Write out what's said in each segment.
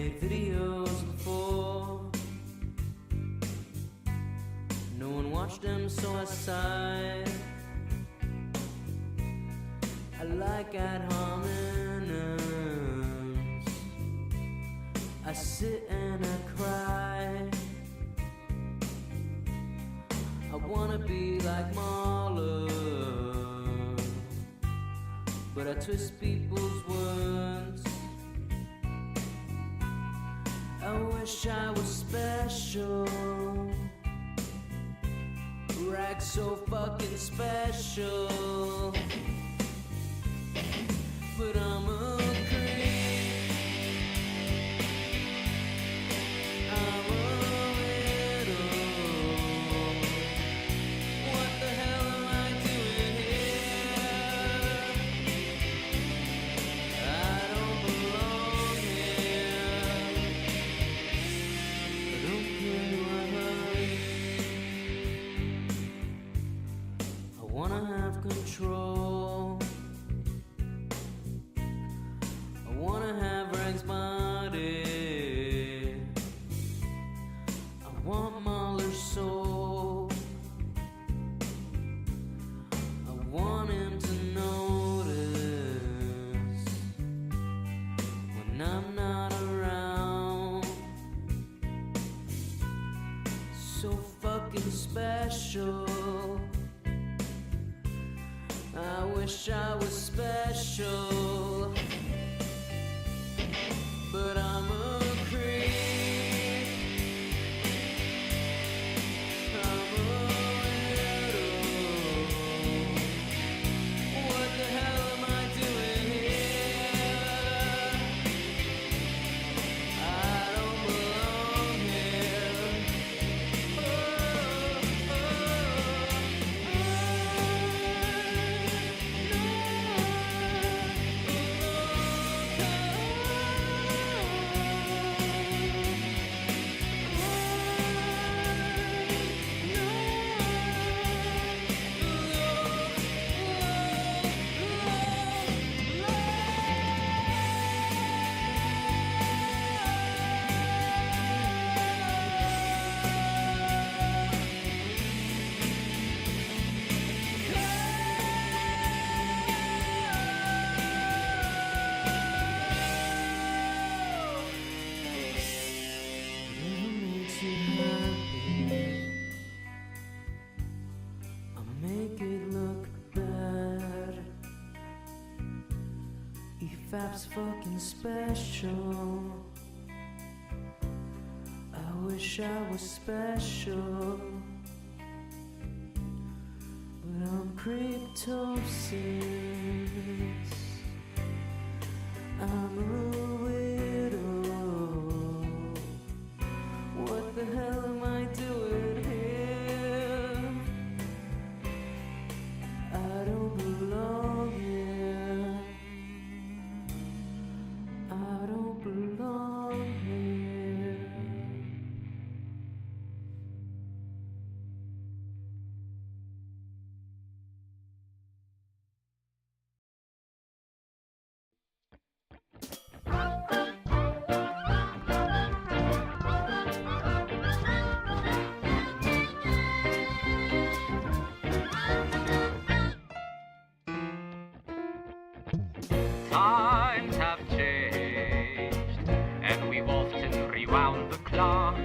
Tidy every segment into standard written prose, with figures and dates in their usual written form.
made videos before. No one watched them, so I sighed. I like ad hominems. I sit and I cry. I wanna be like Mahler, but I twist people's words. I wish I was special. Rag so fucking special. But I'm a creep. I'm a widow. What the hell am I doing here? I don't belong here. I don't care who I hurt. I wanna have control. I wanna have Rag's body. I want Mahler's soul. I want him to notice when I'm not around. So fucking special. I wish I was special, but I'm a creep. I'm a widow. What the hell am I doing here? I don't belong here. Whatever makes you happy, I'll make it look bad. EFAP's fucking special. I wish I was special, but I'm cryptopsis. I'm a widow. What the hell am I doing here? I don't belong here. I don't belong here. Times have changed, and we've often rewound the clock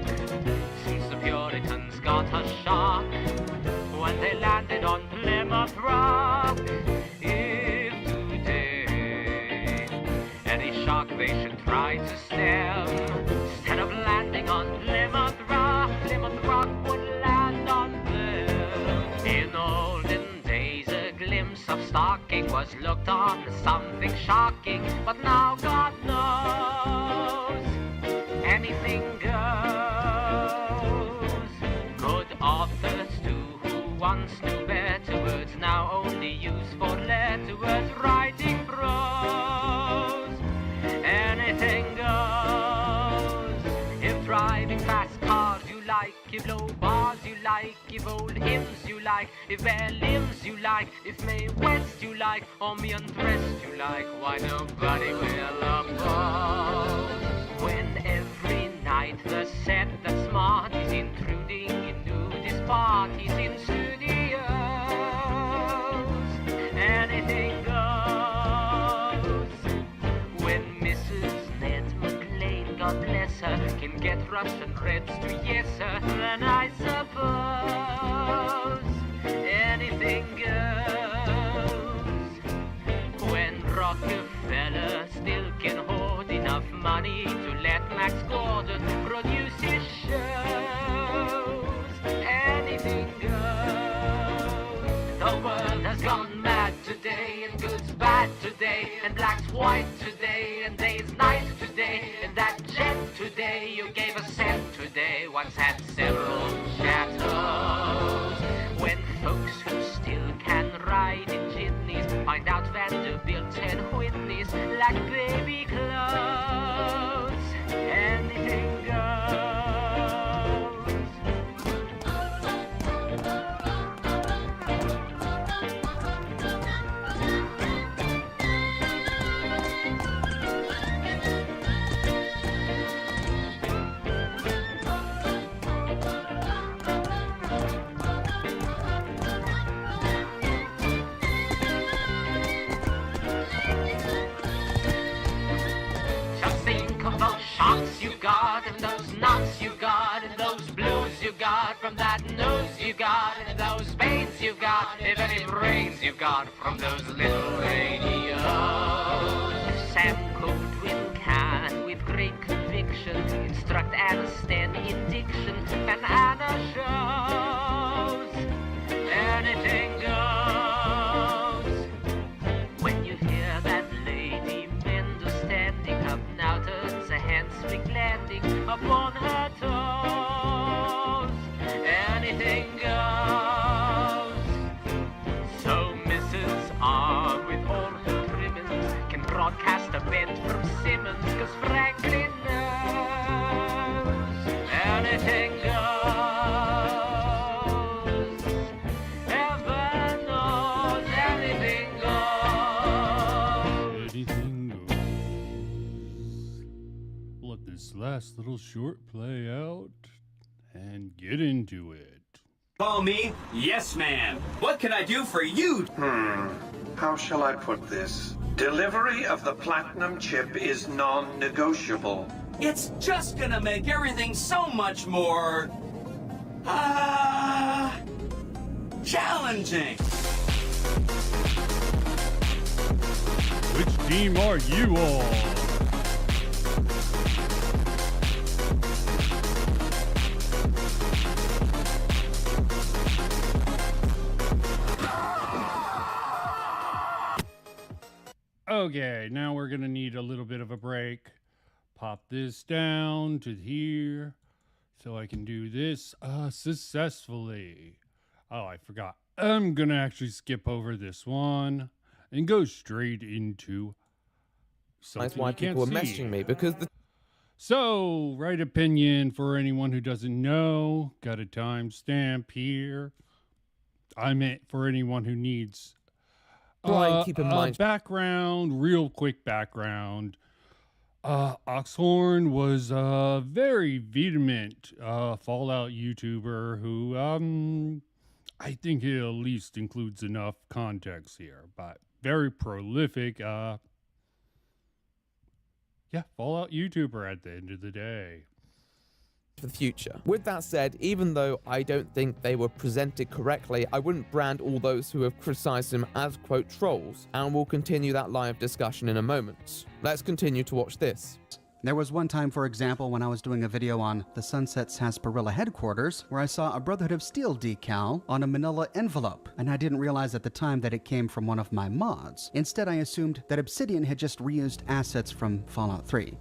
since the Puritans got a shock when they landed on Plymouth Rock. If today any shock they should try to stem, instead of landing on Plymouth Rock would land on them. In olden days, a glimpse of stocking was looked on as something shocking, but now God knows anything goes. Good authors too, who once knew better words, now only use four letter words, writing prose. Anything goes. If driving fast cars you like, if low bars you like, if old hymns you like, if bare limbs you like, if Mae West you like, or me undressed you like, why nobody will oppose. When said that smart is intruding in nudist parties in studios. Anything goes. When Mrs. Ned McLean, God bless her, can get Russian Reds to yes sir, then I suppose anything goes. When Rockefeller still can hoard enough money to let Max Gordon produce his shows, anything goes. The world has gone mad today, and good's bad today, and black's white today, and day's night today, and that jet today you gave a cent today once had several chateaus. When folks who still can ride in jitneys find out Vanderbilt and Whitney's like baby clothes, anything goes. Just think of those shots you got, and those knots you got, and those blues you got from that nose you got, and those pains you got, if any brains you got from those little radios. Sam Coldwell can, with great conviction, instruct Anna Sten in diction, and Anna shows anything goes. When you hear that Lady Mender standing up now turns a handsome landing upon her toes, anything goes. So Mrs. R with all her trimmings can broadcast a bent from Simmons, 'cause Franklin knows anything goes. Heaven knows anything goes. Anything goes. Let this last little short play out and get into it. Call me Yes Man. What can I do for you? How shall I put this? Delivery of the platinum chip is non-negotiable. It's just gonna make everything so much more... challenging. Which team are you on? Okay, now we're gonna need a little bit of a break. Pop this down to here so I can do this successfully. Oh, I forgot. I'm gonna actually skip over this one and go straight into something That's why you can't people are see. messaging me, because the So, right opinion for anyone who doesn't know, got a timestamp here. I meant for anyone who needs Brian, keep in mind- background, real quick background. Oxhorn was a very vehement Fallout YouTuber who, I think it at least includes enough context here, but very prolific, Fallout YouTuber at the end of the day. for the future. With that said, even though I don't think they were presented correctly, I wouldn't brand all those who have criticized him as, quote, trolls, and we'll continue that live discussion in a moment. Let's continue to watch this. There was one time, for example, when I was doing a video on the Sunset Sarsaparilla headquarters, where I saw a Brotherhood of Steel decal on a manila envelope, and I didn't realize at the time that it came from one of my mods. Instead, I assumed that Obsidian had just reused assets from Fallout 3.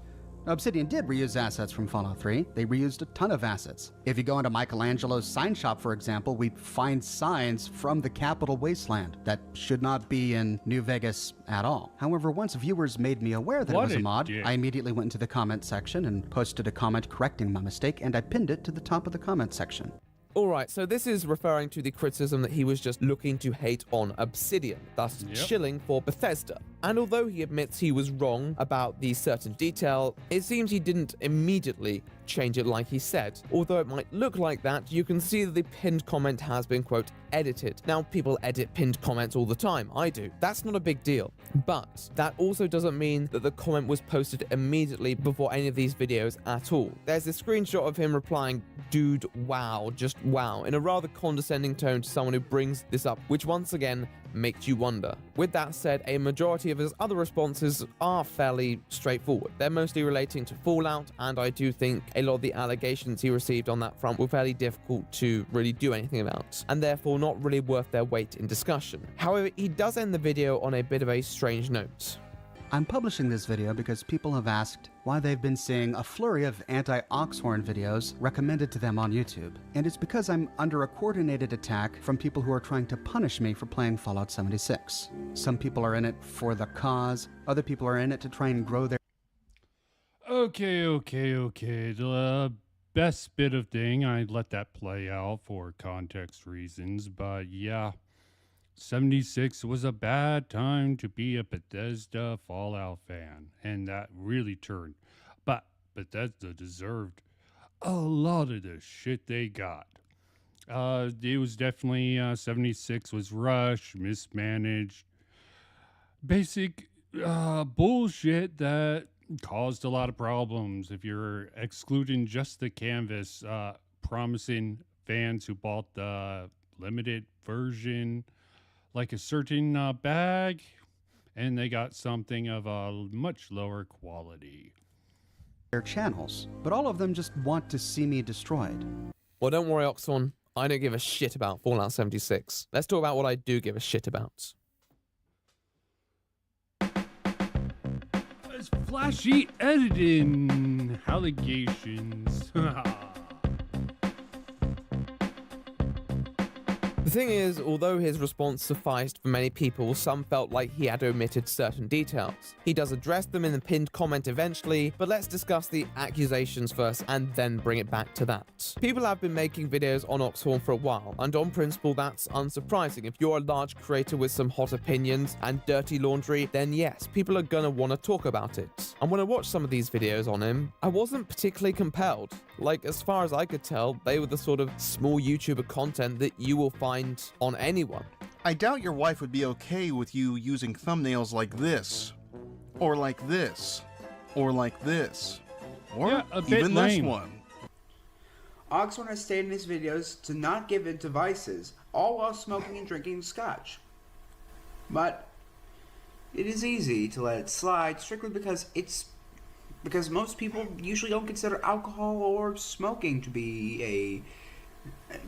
Obsidian did reuse assets from Fallout 3. They reused a ton of assets. If you go into Michelangelo's sign shop, for example, we find signs from the Capital Wasteland that should not be in New Vegas at all. However, once viewers made me aware that it What was a a mod, dick. I immediately went into the comment section and posted a comment correcting my mistake, and I pinned it to the top of the comment section. Alright, so this is referring to the criticism that he was just looking to hate on Obsidian, thus Yep. shilling for Bethesda. And although he admits he was wrong about the certain detail, it seems he didn't immediately change it like he said. Although it might look like that, you can see that the pinned comment has been, quote, edited. Now, people edit pinned comments all the time. I do. That's not a big deal. But that also doesn't mean that the comment was posted immediately before any of these videos at all. There's a screenshot of him replying, "Dude, wow, just wow," in a rather condescending tone to someone who brings this up, which once again makes you wonder. With that said, a majority of his other responses are fairly straightforward. They're mostly relating to Fallout, and I do think a lot of the allegations he received on that front were fairly difficult to really do anything about, and therefore not really worth their weight in discussion. However, he does end the video on a bit of a strange note. I'm publishing this video because people have asked why they've been seeing a flurry of anti-Oxhorn videos recommended to them on YouTube. And it's because I'm under a coordinated attack from people who are trying to punish me for playing Fallout 76. Some people are in it for the cause, other people are in it to try and grow their... Okay. The best bit of thing, I let that play out for context reasons, but yeah. 76 was a bad time to be a Bethesda Fallout fan, and that really turned. But Bethesda deserved a lot of the shit they got. It was definitely 76 was rushed, mismanaged, basic bullshit that caused a lot of problems. If you're excluding just the canvas, promising fans who bought the limited version like a certain bag, and they got something of a much lower quality. Their channels, but all of them just want to see me destroyed. Well, don't worry, Oxhorn. I don't give a shit about Fallout 76. Let's talk about what I do give a shit about. It's flashy editing allegations. The thing is, although his response sufficed for many people, some felt like he had omitted certain details. He does address them in the pinned comment eventually, but let's discuss the accusations first and then bring it back to that. People have been making videos on Oxhorn for a while, and on principle that's unsurprising. If you're a large creator with some hot opinions and dirty laundry, then yes, people are gonna want to talk about it. And when I watched some of these videos on him, I wasn't particularly compelled. Like, as far as I could tell, they were the sort of small YouTuber content that you will find on anyone. I doubt your wife would be okay with you using thumbnails like this, or like this, or like this, or Yeah, a bit even lame. this one. Oxhorn has stated in his videos to not give in to vices, all while smoking and drinking scotch. But it is easy to let it slide strictly because most people usually don't consider alcohol or smoking to be a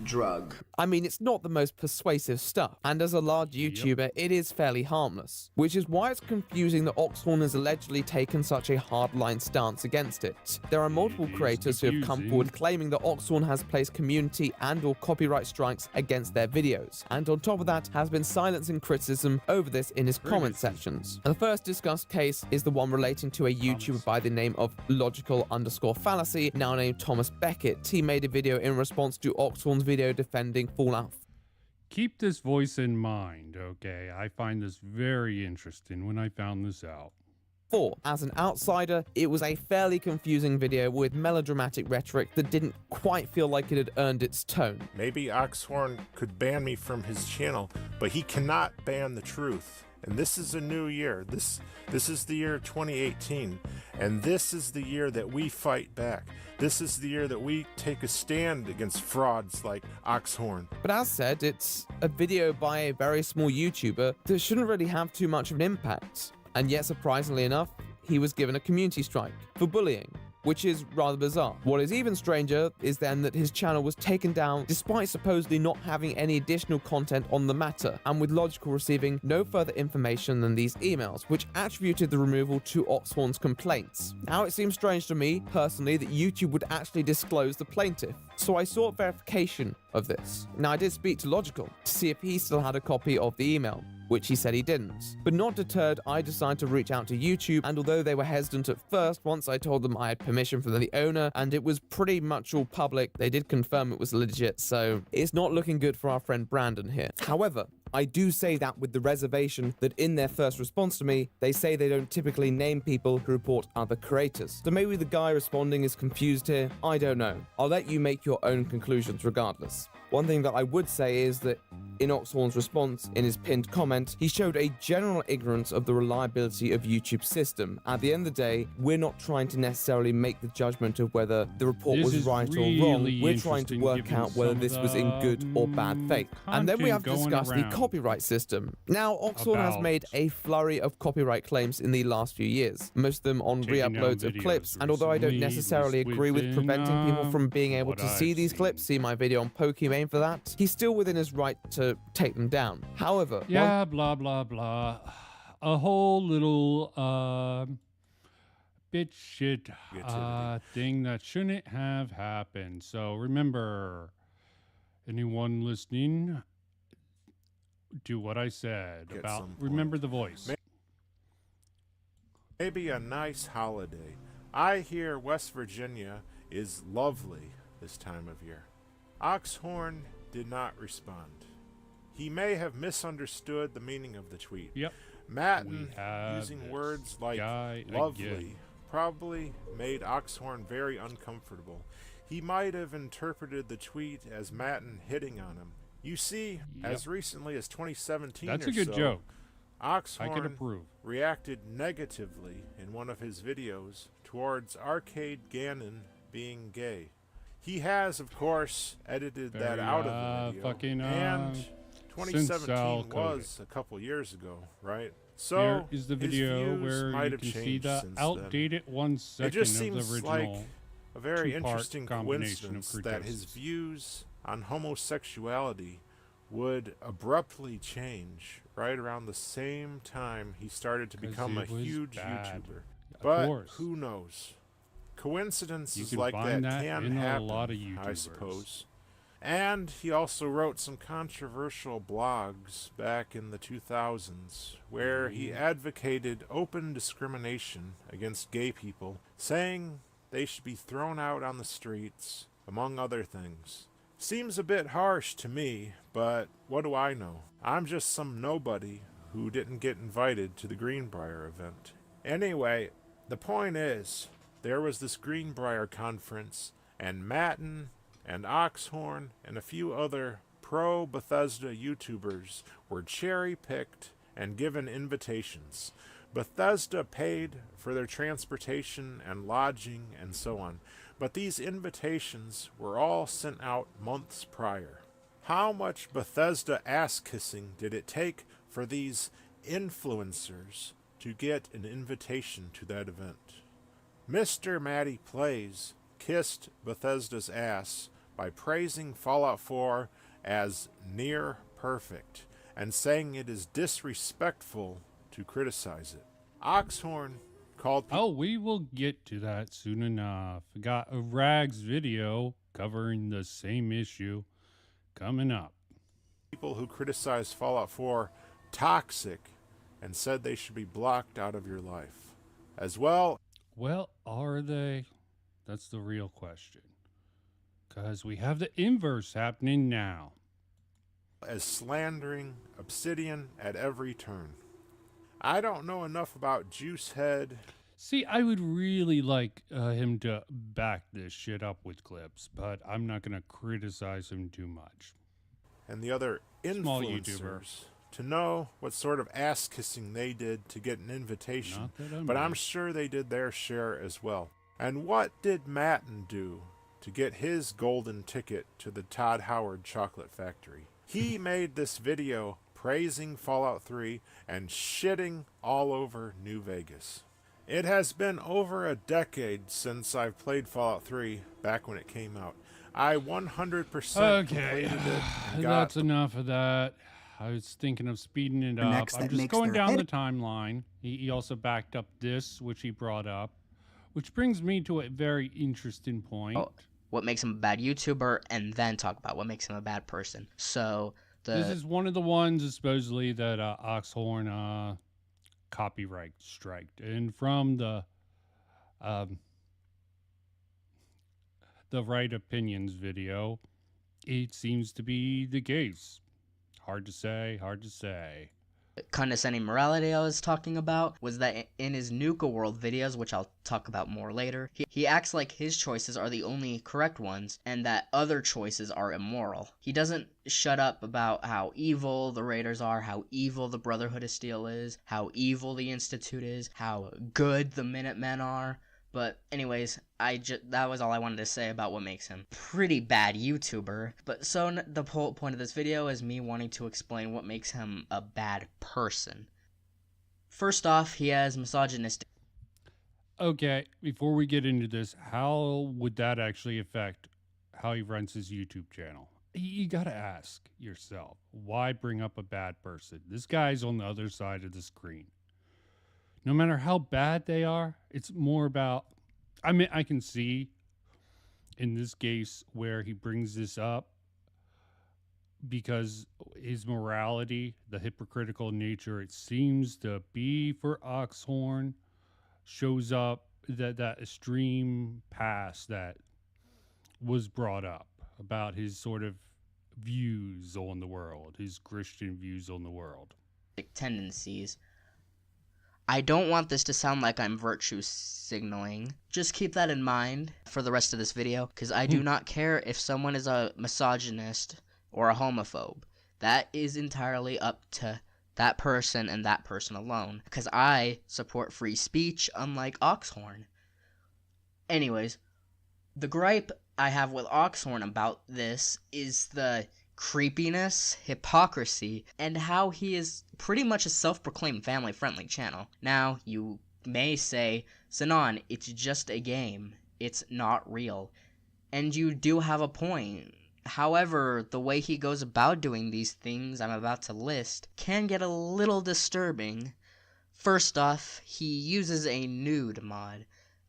drug. I mean, it's not the most persuasive stuff, and as a large YouTuber, it is fairly harmless, which is why it's confusing that Oxhorn has allegedly taken such a hardline stance against it. There are multiple creators who have come forward claiming that Oxhorn has placed community and or copyright strikes against their videos, and on top of that has been silencing criticism over this in his comment sections. The first discussed case is the one relating to a YouTuber by the name of logical_fallacy, now named Thomas Beckett. He made a video in response to Oxhorn's video defending Fallout. Keep this voice in mind, okay? I find this very interesting when I found this out. 4. As an outsider, it was a fairly confusing video with melodramatic rhetoric that didn't quite feel like it had earned its tone. Maybe Oxhorn could ban me from his channel, but he cannot ban the truth. And this is a new year. This is the year 2018, and this is the year that we fight back. This is the year that we take a stand against frauds like Oxhorn. But as said, it's a video by a very small YouTuber that shouldn't really have too much of an impact. And yet, surprisingly enough, he was given a community strike for bullying, which is rather bizarre. What is even stranger is then that his channel was taken down despite supposedly not having any additional content on the matter, and with Logical receiving no further information than these emails, which attributed the removal to Oxhorn's complaints. Now, it seems strange to me, personally, that YouTube would actually disclose the plaintiff, so I sought verification of this. Now, I did speak to Logical to see if he still had a copy of the email. which he said he didn't. But not deterred, I decided to reach out to YouTube, and although they were hesitant at first, once I told them I had permission from the owner and it was pretty much all public, they did confirm it was legit, so it's not looking good for our friend Brandon here. However, I do say that with the reservation that in their first response to me, they say they don't typically name people who report other creators. So maybe the guy responding is confused here, I don't know. I'll let you make your own conclusions regardless. One thing that I would say is that in Oxhorn's response, in his pinned comment, he showed a general ignorance of the reliability of YouTube's system. At the end of the day, we're not trying to necessarily make the judgment of whether the report was right or wrong. We're trying to work out whether this was in good or bad faith. And then we have to discuss the copyright system. Now, Oxhorn has made a flurry of copyright claims in the last few years, most of them on re-uploads of clips, and although I don't necessarily agree with preventing people from being able to see these clips, see my video on Pokimane for that, he's still within his right to take them down. However, blah blah blah, a whole little bitch shit thing that shouldn't have happened. So remember, anyone listening, do what I said about remember the voice. Maybe a nice holiday. I hear West Virginia is lovely this time of year. Oxhorn did not respond. He may have misunderstood the meaning of the tweet. Yep. Matten, using words like lovely, probably made Oxhorn very uncomfortable. He might have interpreted the tweet as Matten hitting on him. You see, as recently as 2017 That's or a good so, joke. Oxhorn I could approve. reacted negatively in one of his videos towards Arcade Gannon being gay. He has, of course, edited that out of the video, and 2017 was a couple years ago, right? So here is the video his views where might you have can see changed the since outdated then. 1 second It just of seems the original like a very two-part interesting combination coincidence of that his Kurtosis. views on homosexuality would abruptly change right around the same time he started to become a it was huge bad. YouTuber. Of But course. who knows? Coincidences can like that find that can in a happen, lot of I YouTubers. suppose. And he also wrote some controversial blogs back in the 2000s where he advocated open discrimination against gay people, saying they should be thrown out on the streets, among other things. Seems a bit harsh to me, but what do I know? I'm just some nobody who didn't get invited to the Greenbrier event. Anyway, the point is, there was this Greenbrier conference, and Matten and Oxhorn and a few other pro-Bethesda YouTubers were cherry-picked and given invitations. Bethesda paid for their transportation and lodging and so on, but these invitations were all sent out months prior. How much Bethesda ass-kissing did it take for these influencers to get an invitation to that event? Mr. Matty Plays kissed Bethesda's ass by praising Fallout 4 as near perfect and saying it is disrespectful to criticize it. Oxhorn called Oh, we will get to that soon enough. Got a Rags video covering the same issue coming up. people who criticize Fallout 4 toxic and said they should be blocked out of your life. As well, Are they? That's the real question. Because we have the inverse happening now. as slandering Obsidian at every turn. I don't know enough about Juicehead. See, I would really like him to back this shit up with clips, but I'm not going to criticize him too much. And the other Small influencers YouTuber. to know what sort of ass kissing they did to get an invitation. Not that I'm But I'm right. sure they did their share as well. And what did Matten do to get his golden ticket to the Todd Howard Chocolate Factory? He made this video praising Fallout 3 and shitting all over New Vegas. It has been over a decade since I've played Fallout 3 back when it came out. I 100% completed it and got That's enough of that. I was thinking of speeding it up. Next, I'm that just makes going their down the head- timeline. He also backed up this, which he brought up, which brings me to a very interesting point. What makes him a bad YouTuber, and then talk about what makes him a bad person. So This is one of the ones supposedly that Oxhorn copyright striked, and from the Right Opinions video, it seems to be the case. Hard to say, hard to say. Condescending morality I was talking about was that in his Nuka World videos, which I'll talk about more later, he acts like his choices are the only correct ones and that other choices are immoral. He doesn't shut up about how evil the Raiders are, how evil the Brotherhood of Steel is, how evil the Institute is, how good the Minutemen are. But anyways, that was all I wanted to say about what makes him pretty bad YouTuber. But so the whole point of this video is me wanting to explain what makes him a bad person. First off, he has misogynistic. Okay, before we get into this, how would that actually affect how he runs his YouTube channel? You gotta ask yourself, why bring up a bad person? This guy's on the other side of the screen. No matter how bad they are, it's more about, I mean, I can see in this case where he brings this up because his morality, the hypocritical nature, it seems to be for Oxhorn, shows up that extreme past that was brought up about his sort of views on the world, his Christian views on the world. Tendencies. I don't want this to sound like I'm virtue signaling. Just keep that in mind for the rest of this video, because I do not care if someone is a misogynist or a homophobe. That is entirely up to that person and that person alone, because I support free speech, unlike Oxhorn. Anyways, the gripe I have with Oxhorn about this is the creepiness, hypocrisy, and how he is pretty much a self-proclaimed family-friendly channel. Now, you may say, Sinan, it's just a game. It's not real. And you do have a point. However, the way he goes about doing these things I'm about to list can get a little disturbing. First off, he uses a nude mod.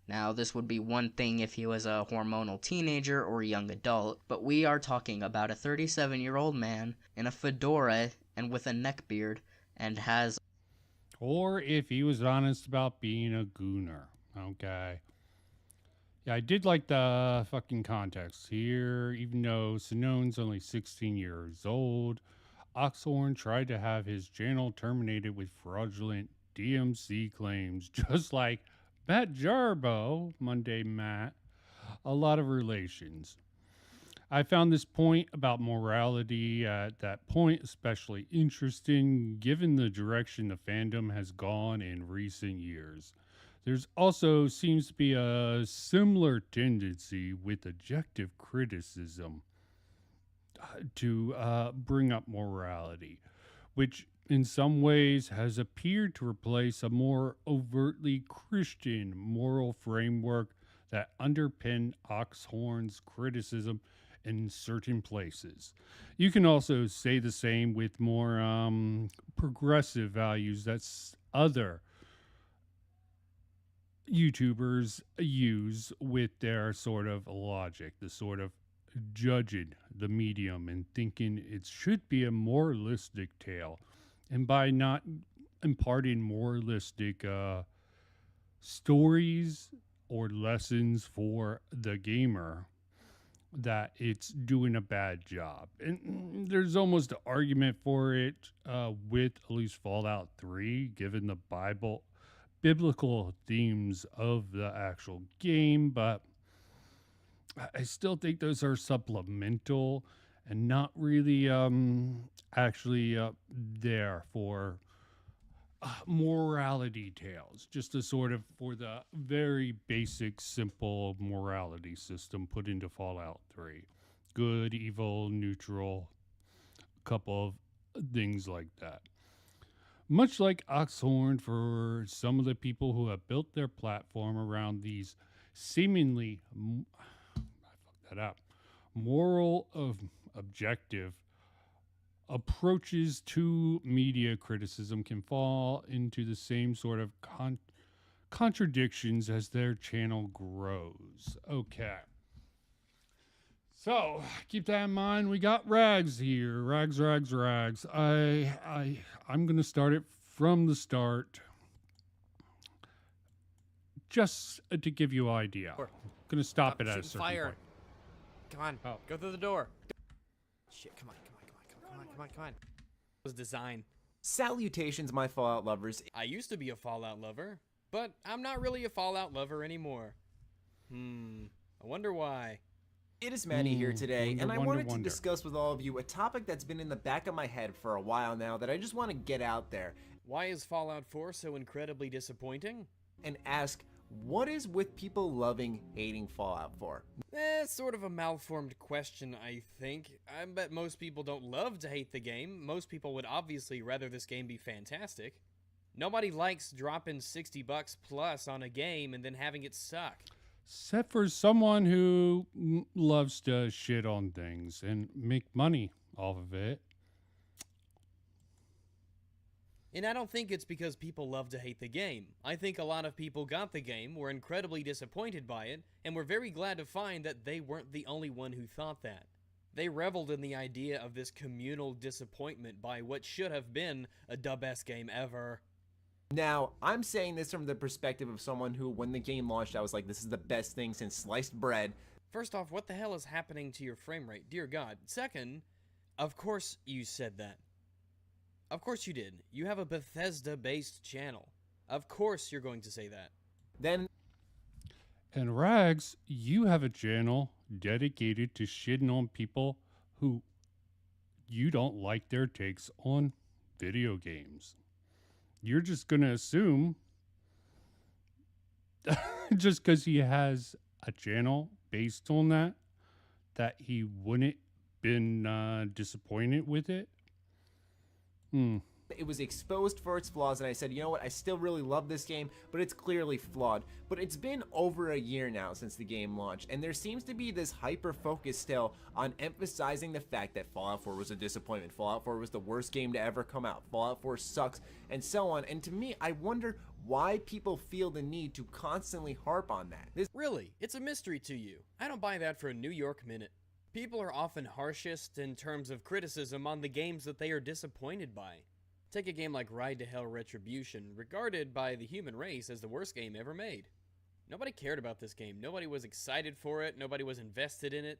Now, this would be one thing if he was a hormonal teenager or young adult, but we are talking about a 37-year-old man in a fedora and with a neckbeard and has... Or if he was honest about being a gooner, okay? Yeah, I did like the fucking context here, even though Sinon's only 16 years old. Oxhorn tried to have his channel terminated with fraudulent DMC claims, just like Matt Jarbo, Monday Matt, a lot of relations. I found this point about morality at that point especially interesting, given the direction the fandom has gone in recent years. There's also seems to be a similar tendency with objective criticism to bring up morality, which in some ways has appeared to replace a more overtly Christian moral framework that underpinned Oxhorn's criticism in certain places. You can also say the same with more progressive values that other YouTubers use with their sort of logic, the sort of judging the medium and thinking it should be a moralistic tale. And by not imparting moralistic stories or lessons for the gamer, that it's doing a bad job. And there's almost an argument for it with at least Fallout 3, given the biblical themes of the actual game, but I still think those are supplemental and not really actually there for morality tales, just a sort of for the very basic, simple morality system put into Fallout 3. Good, evil, neutral, a couple of things like that. Much like Oxhorn, for some of the people who have built their platform around these seemingly, I fucked that up, moral of objective approaches to media criticism can fall into the same sort of contradictions as their channel grows. Okay. So keep that in mind. We got Rags here. Rags. I'm gonna start it from the start, just to give you an idea. Gonna stop it at a certain Fire. point. Come on. Oh. Go through the door. Shit, come on. Was design. Salutations, my Fallout lovers. I used to be a Fallout lover, but I'm not really a Fallout lover anymore. I wonder why. It is Manny here today, wonder, and I wonder, wanted to wonder. discuss with all of you a topic that's been in the back of my head for a while now that I just want to get out there Why is Fallout 4 so incredibly disappointing? and ask, what is with people loving, hating Fallout 4? Sort of a malformed question, I think. I bet most people don't love to hate the game. Most people would obviously rather this game be fantastic. Nobody likes dropping $60 plus on a game and then having it suck. Except for someone who loves to shit on things and make money off of it. And I don't think it's because people love to hate the game. I think a lot of people got the game, were incredibly disappointed by it, and were very glad to find that they weren't the only one who thought that. They reveled in the idea of this communal disappointment by what should have been the best game ever. Now, I'm saying this from the perspective of someone who, when the game launched, I was like, this is the best thing since sliced bread. First off, what the hell is happening to your frame rate? Dear God. Second, of course you said that. Of course you did. You have a Bethesda-based channel. Of course you're going to say that. Then... And Rags, you have a channel dedicated to shitting on people who you don't like their takes on video games. You're just going to assume, just because he has a channel based on that he wouldn't been disappointed with it? It was exposed for its flaws, and I said, you know what, I still really love this game, but it's clearly flawed. But it's been over a year now since the game launched, and there seems to be this hyper-focus still on emphasizing the fact that Fallout 4 was a disappointment, Fallout 4 was the worst game to ever come out, Fallout 4 sucks, and so on. And to me, I wonder why people feel the need to constantly harp on that. Really, it's a mystery to you. I don't buy that for a New York minute. People are often harshest in terms of criticism on the games that they are disappointed by. Take a game like Ride to Hell Retribution, regarded by the human race as the worst game ever made. Nobody cared about this game. Nobody was excited for it. Nobody was invested in it.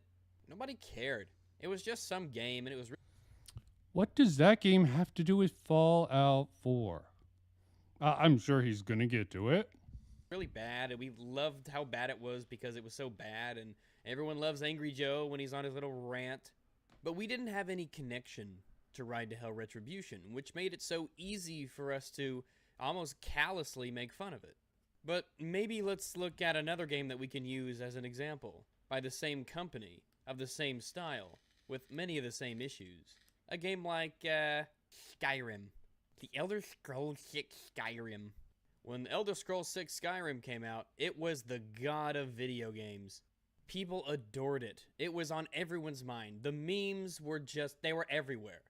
Nobody cared. It was just some game, and it was... What does that game have to do with Fallout 4? I'm sure he's going to get to it. really bad, and we loved how bad it was because it was so bad, and everyone loves Angry Joe when he's on his little rant. But we didn't have any connection to Ride to Hell Retribution, which made it so easy for us to almost callously make fun of it. But maybe let's look at another game that we can use as an example, by the same company, of the same style, with many of the same issues. A game like, Skyrim. The Elder Scrolls 6 Skyrim. When Elder Scrolls 6 Skyrim came out, it was the god of video games. People adored it. It was on everyone's mind. The memes were just, they were everywhere.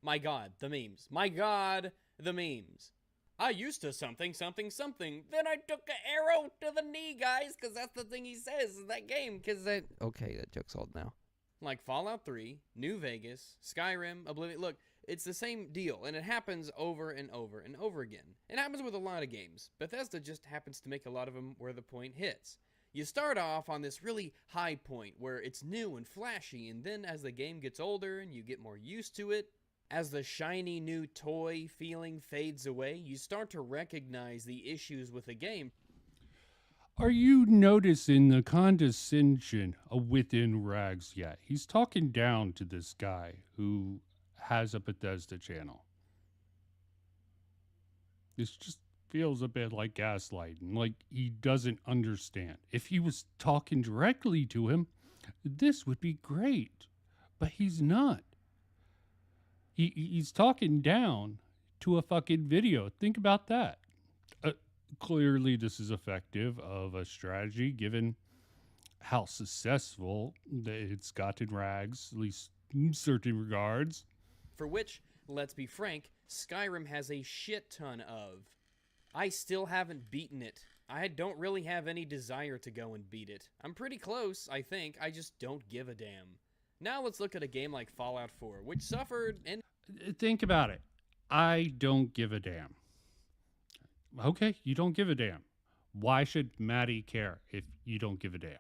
My god, the memes. My god, the memes. I used to something, something, something. Then I took an arrow to the knee, guys, because that's the thing he says in that game, because that... Okay, that joke's old now. Like Fallout 3, New Vegas, Skyrim, Oblivion. Look, it's the same deal, and it happens over and over and over again. It happens with a lot of games. Bethesda just happens to make a lot of them where the point hits. You start off on this really high point where it's new and flashy, and then as the game gets older and you get more used to it, as the shiny new toy feeling fades away, you start to recognize the issues with the game. Are you noticing the condescension within Rags yet? He's talking down to this guy who has a Bethesda channel. This just feels a bit like gaslighting, like he doesn't understand. If he was talking directly to him, this would be great, but he's not. He's talking down to a fucking video. Think about that. Clearly, this is effective of a strategy, given how successful it's gotten Rags, at least in certain regards. For which, let's be frank, Skyrim has a shit ton of. I still haven't beaten it. I don't really have any desire to go and beat it. I'm pretty close, I think. I just don't give a damn. Now let's look at a game like Fallout 4, which suffered and... Think about it. I don't give a damn. Okay, you don't give a damn. Why should Maddie care if you don't give a damn?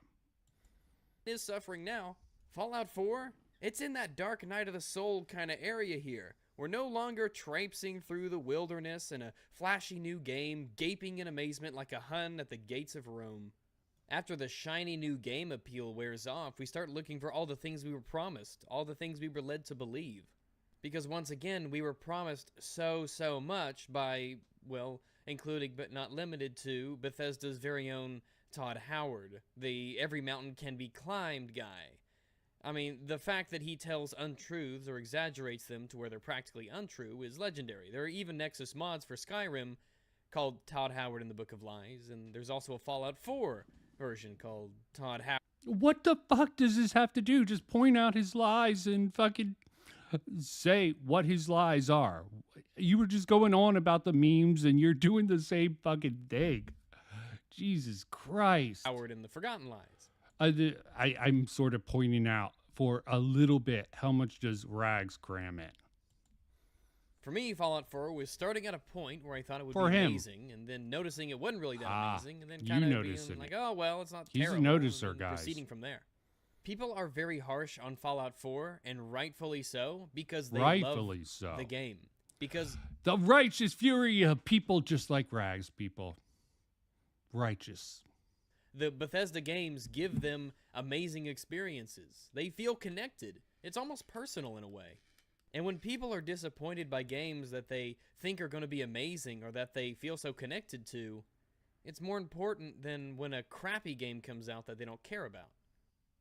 is suffering now. Fallout 4? It's in that dark night of the soul kind of area here. We're no longer traipsing through the wilderness in a flashy new game, gaping in amazement like a Hun at the gates of Rome. After the shiny new game appeal wears off, we start looking for all the things we were promised, all the things we were led to believe. Because once again, we were promised so much by, well, including but not limited to Bethesda's very own Todd Howard, the every mountain can be climbed guy. I mean, the fact that he tells untruths or exaggerates them to where they're practically untrue is legendary. There are even Nexus mods for Skyrim called Todd Howard in the Book of Lies, and there's also a Fallout 4 version called Todd Howard. What the fuck does this have to do? Just point out his lies and fucking say what his lies are. You were just going on about the memes and you're doing the same fucking thing. Jesus Christ. Howard in the Forgotten Lies. I'm sort of pointing out for a little bit, how much does Rags cram in? For me, Fallout 4 was starting at a point where I thought it would For be him. amazing, and then noticing it wasn't really that amazing, and then you kind of noticed being it. like, oh, well, it's not He's a terrible. noticer, and then guys. Proceeding from there. People are very harsh on Fallout 4, and rightfully so, because they Rightfully love so. the game. Because The righteous fury of people just like Rags people. Righteous. the Bethesda games give them amazing experiences. They feel connected. It's almost personal in a way. And when people are disappointed by games that they think are going to be amazing or that they feel so connected to, it's more important than when a crappy game comes out that they don't care about.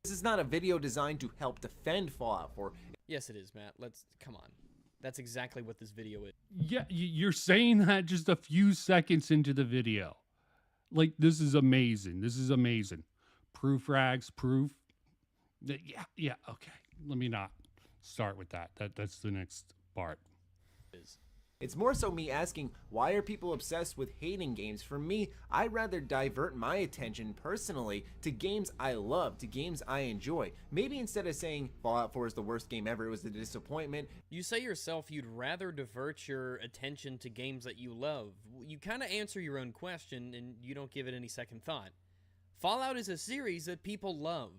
This is not a video designed to help defend Fallout 4. Yes, it is, Matt. Come on. That's exactly what this video is. Yeah, you're saying that just a few seconds into the video. Like, this is amazing. This is amazing. Proof, Rags, proof. Yeah, okay. Let me not start with that. That's the next part. It's more so me asking, why are people obsessed with hating games? For me, I'd rather divert my attention personally to games I love, to games I enjoy. Maybe instead of saying Fallout 4 is the worst game ever, it was a disappointment. You say yourself you'd rather divert your attention to games that you love. You kind of answer your own question and you don't give it any second thought. Fallout is a series that people love.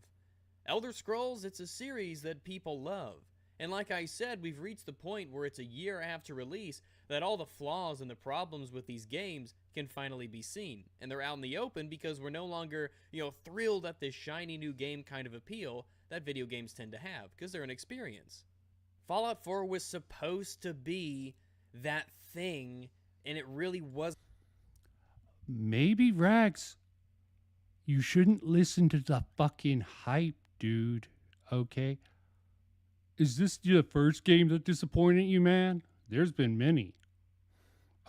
Elder Scrolls, it's a series that people love. And like I said, we've reached the point where it's a year after release that all the flaws and the problems with these games can finally be seen. And they're out in the open because we're no longer, thrilled at this shiny new game kind of appeal that video games tend to have, because they're an experience. Fallout 4 was supposed to be that thing, and it really wasn't. Maybe, Rags, you shouldn't listen to the fucking hype, dude. Okay? Is this the first game that disappointed you, man? There's been many.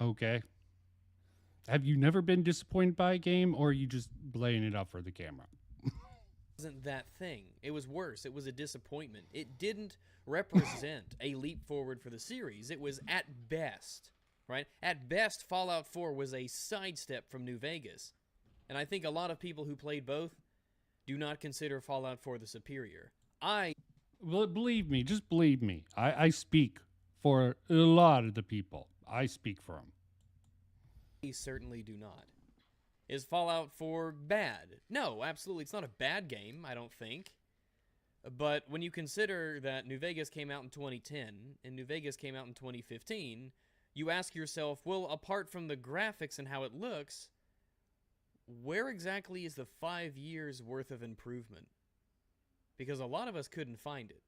Okay. Have you never been disappointed by a game, or are you just playing it up for the camera? Wasn't that thing. It was worse. It was a disappointment. It didn't represent a leap forward for the series. It was at best, right? At best, Fallout 4 was a sidestep from New Vegas. And I think a lot of people who played both do not consider Fallout 4 the superior. Well, believe me, just believe me. I speak for a lot of the people. I speak for them. We certainly do not. Is Fallout 4 bad? No, absolutely. It's not a bad game, I don't think. But when you consider that New Vegas came out in 2010 and New Vegas came out in 2015, you ask yourself, well, apart from the graphics and how it looks, where exactly is the 5 years worth of improvement? Because a lot of us couldn't find it.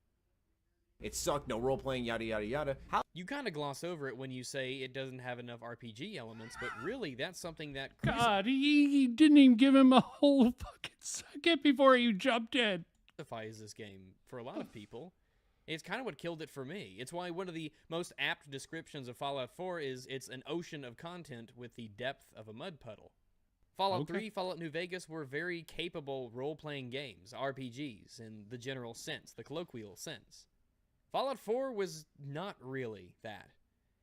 It sucked, no role-playing, yada yada yada. You kind of gloss over it when you say it doesn't have enough RPG elements, but really, that's something that... God, he didn't even give him a whole fucking second before you jumped in. ...justifies this game for a lot of people. It's kind of what killed it for me. It's why one of the most apt descriptions of Fallout 4 is it's an ocean of content with the depth of a mud puddle. Fallout 3, Fallout New Vegas were very capable role-playing games, RPGs, in the general sense, the colloquial sense. Fallout 4 was not really that.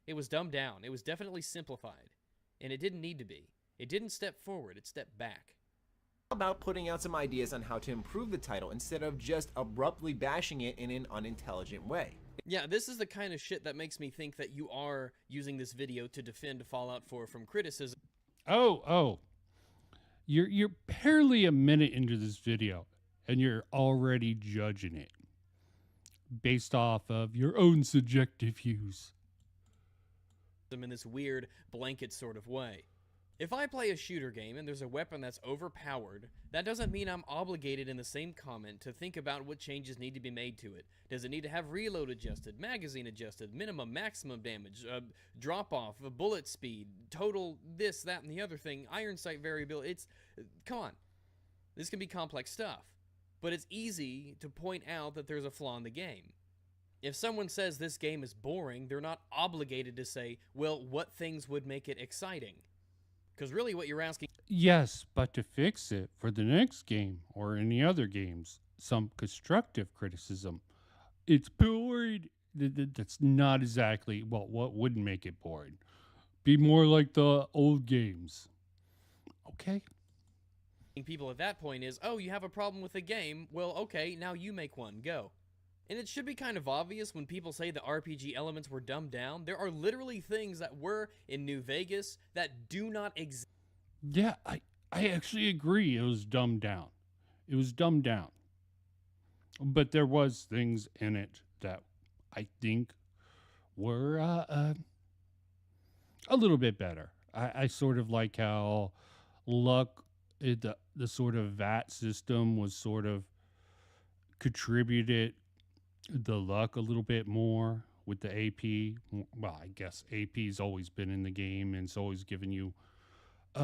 It was dumbed down. It was definitely simplified. And it didn't need to be. It didn't step forward, it stepped back. About putting out some ideas on how to improve the title instead of just abruptly bashing it in an unintelligent way. Yeah, this is the kind of shit that makes me think that you are using this video to defend Fallout 4 from criticism. Oh. You're barely a minute into this video, and you're already judging it based off of your own subjective views. In this weird blanket sort of way. If I play a shooter game and there's a weapon that's overpowered, that doesn't mean I'm obligated in the same comment to think about what changes need to be made to it. Does it need to have reload adjusted, magazine adjusted, minimum, maximum damage, drop off, bullet speed, total this, that, and the other thing, iron sight variability? Come on. This can be complex stuff. But it's easy to point out that there's a flaw in the game. If someone says this game is boring, they're not obligated to say, well, what things would make it exciting? Because really what you're asking... Yes, but to fix it for the next game or any other games, some constructive criticism. It's boring. That's not exactly what would make it boring. Be more like the old games. Okay. People at that point is, oh, you have a problem with the game? Well, okay, now you make one. Go. And it should be kind of obvious when people say the RPG elements were dumbed down. There are literally things that were in New Vegas that do not exist. Yeah, I actually agree. It was dumbed down. It was dumbed down. But there was things in it that I think were a little bit better. I sort of like how luck, the sort of VAT system was sort of contributed the luck a little bit more with the AP. Well, I guess AP's always been in the game and it's always given you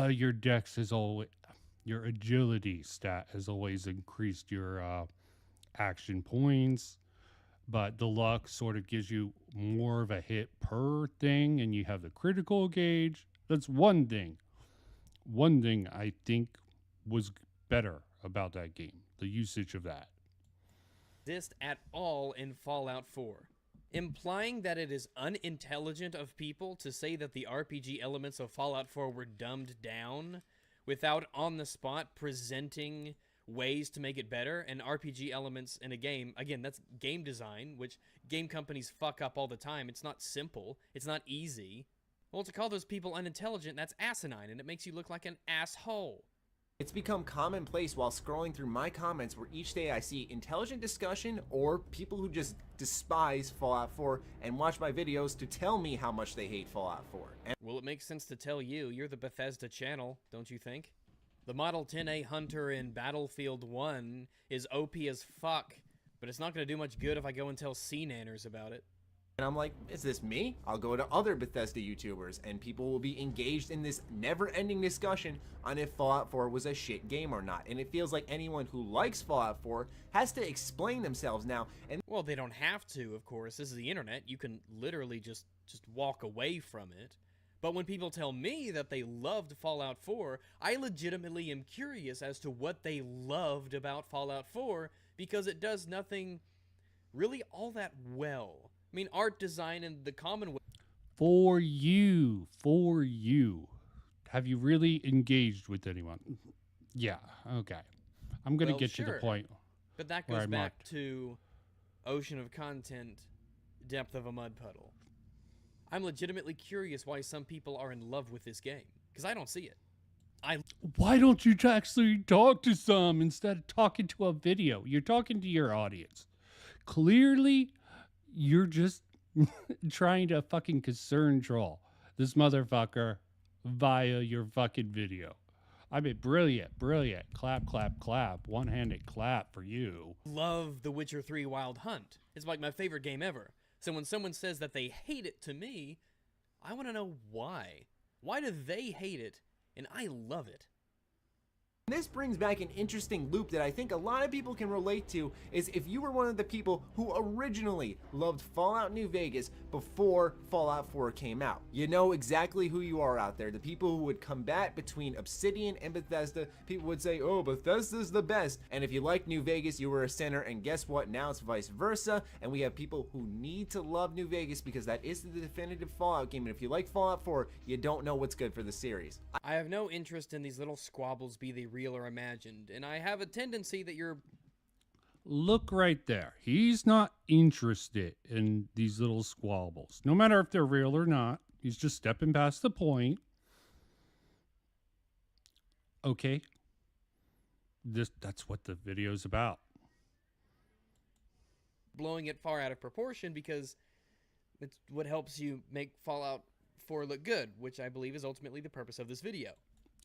your dex has always, your agility stat has always increased your action points, but the luck sort of gives you more of a hit per thing, and you have the critical gauge. That's one thing I think was better about that game, the usage of that. Exist at all in Fallout 4, implying that it is unintelligent of people to say that the RPG elements of Fallout 4 were dumbed down without on the spot presenting ways to make it better. And RPG elements in a game, again, that's game design, which game companies fuck up all the time. It's not simple, it's not easy. Well, to call those people unintelligent, that's asinine, and it makes you look like an asshole. It's become commonplace while scrolling through my comments where each day I see intelligent discussion or people who just despise Fallout 4 and watch my videos to tell me how much they hate Fallout 4. Well, it makes sense to tell you. You're the Bethesda channel, don't you think? The Model 10A Hunter in Battlefield 1 is OP as fuck, but it's not going to do much good if I go and tell C-nanners about it. And I'm like, is this me? I'll go to other Bethesda YouTubers, and people will be engaged in this never-ending discussion on if Fallout 4 was a shit game or not. And it feels like anyone who likes Fallout 4 has to explain themselves now. And well, they don't have to, of course. This is the internet. You can literally just walk away from it. But when people tell me that they loved Fallout 4, I legitimately am curious as to what they loved about Fallout 4, because it does nothing really all that well. I mean, art design and the common way. For you. Have you really engaged with anyone? Yeah, okay. I'm going to get to the point. But that goes back to ocean of content, depth of a mud puddle. I'm legitimately curious why some people are in love with this game, because I don't see it. Why don't you actually talk to some instead of talking to a video? You're talking to your audience. Clearly, you're just trying to fucking concern troll this motherfucker via your fucking video. I mean, brilliant. Clap, clap, clap. One-handed clap for you. Love The Witcher 3 Wild Hunt. It's like my favorite game ever. So when someone says that they hate it to me, I want to know why. Why do they hate it and I love it? This brings back an interesting loop that I think a lot of people can relate to, is if you were one of the people who originally loved Fallout New Vegas before Fallout 4 came out. You know exactly who you are out there. The people who would combat between Obsidian and Bethesda. People would say, oh, Bethesda's the best. And if you like New Vegas, you were a sinner, and guess what? Now it's vice versa, and we have people who need to love New Vegas because that is the definitive Fallout game, and if you like Fallout 4, you don't know what's good for the series. I have no interest in these little squabbles, be they real or imagined, and I have a tendency that you're... Look right there. He's not interested in these little squabbles. No matter if they're real or not, he's just stepping past the point. Okay. That's what the video's about. Blowing it far out of proportion because it's what helps you make Fallout 4 look good, which I believe is ultimately the purpose of this video.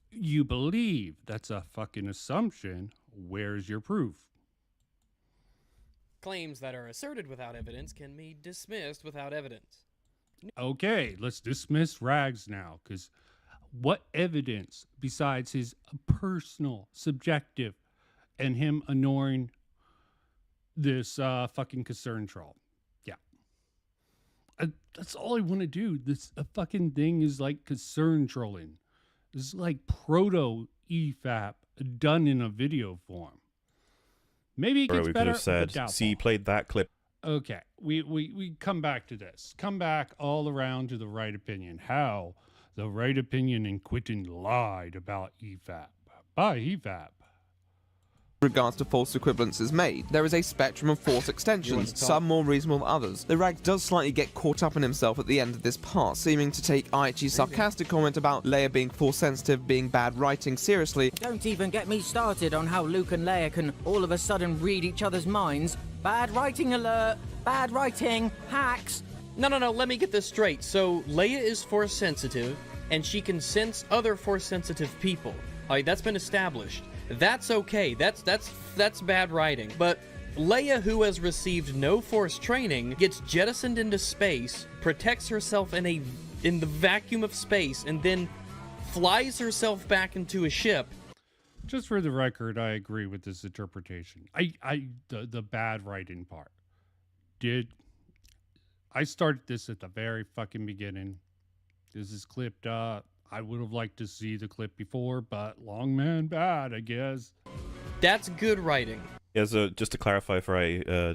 You believe. That's a fucking assumption. Where's your proof? Claims that are asserted without evidence can be dismissed without evidence. Okay, let's dismiss Rags now, because what evidence besides his personal, subjective, and him annoying this fucking concern troll? Yeah. That's all I want to do. This fucking thing is like concern trolling. This is like proto EFAP done in a video form. Maybe it gets we better. could have said, but see, played that clip. Okay, we come back to this. Come back all around to the right opinion. How the right opinion and Quentin lied about EFAP. By EFAP. Regards to false equivalences made, there is a spectrum of false extensions, some more reasonable than others. The Rags does slightly get caught up in himself at the end of this part, seeming to take Aichi's sarcastic comment about Leia being force sensitive being bad writing seriously. Don't even get me started on how Luke and Leia can all of a sudden read each other's minds. Bad writing alert, bad writing, hacks. No, let me get this straight. So, Leia is force sensitive, and she can sense other force sensitive people. Like, that's been established. That's okay. That's bad writing. But Leia, who has received no force training, gets jettisoned into space, protects herself in the vacuum of space, and then flies herself back into a ship. Just for the record, I agree with this interpretation. The bad writing part. I started this at the very fucking beginning. This is clipped up. I would have liked to see the clip before, but long man bad, I guess. That's good writing. Yeah, so just to clarify for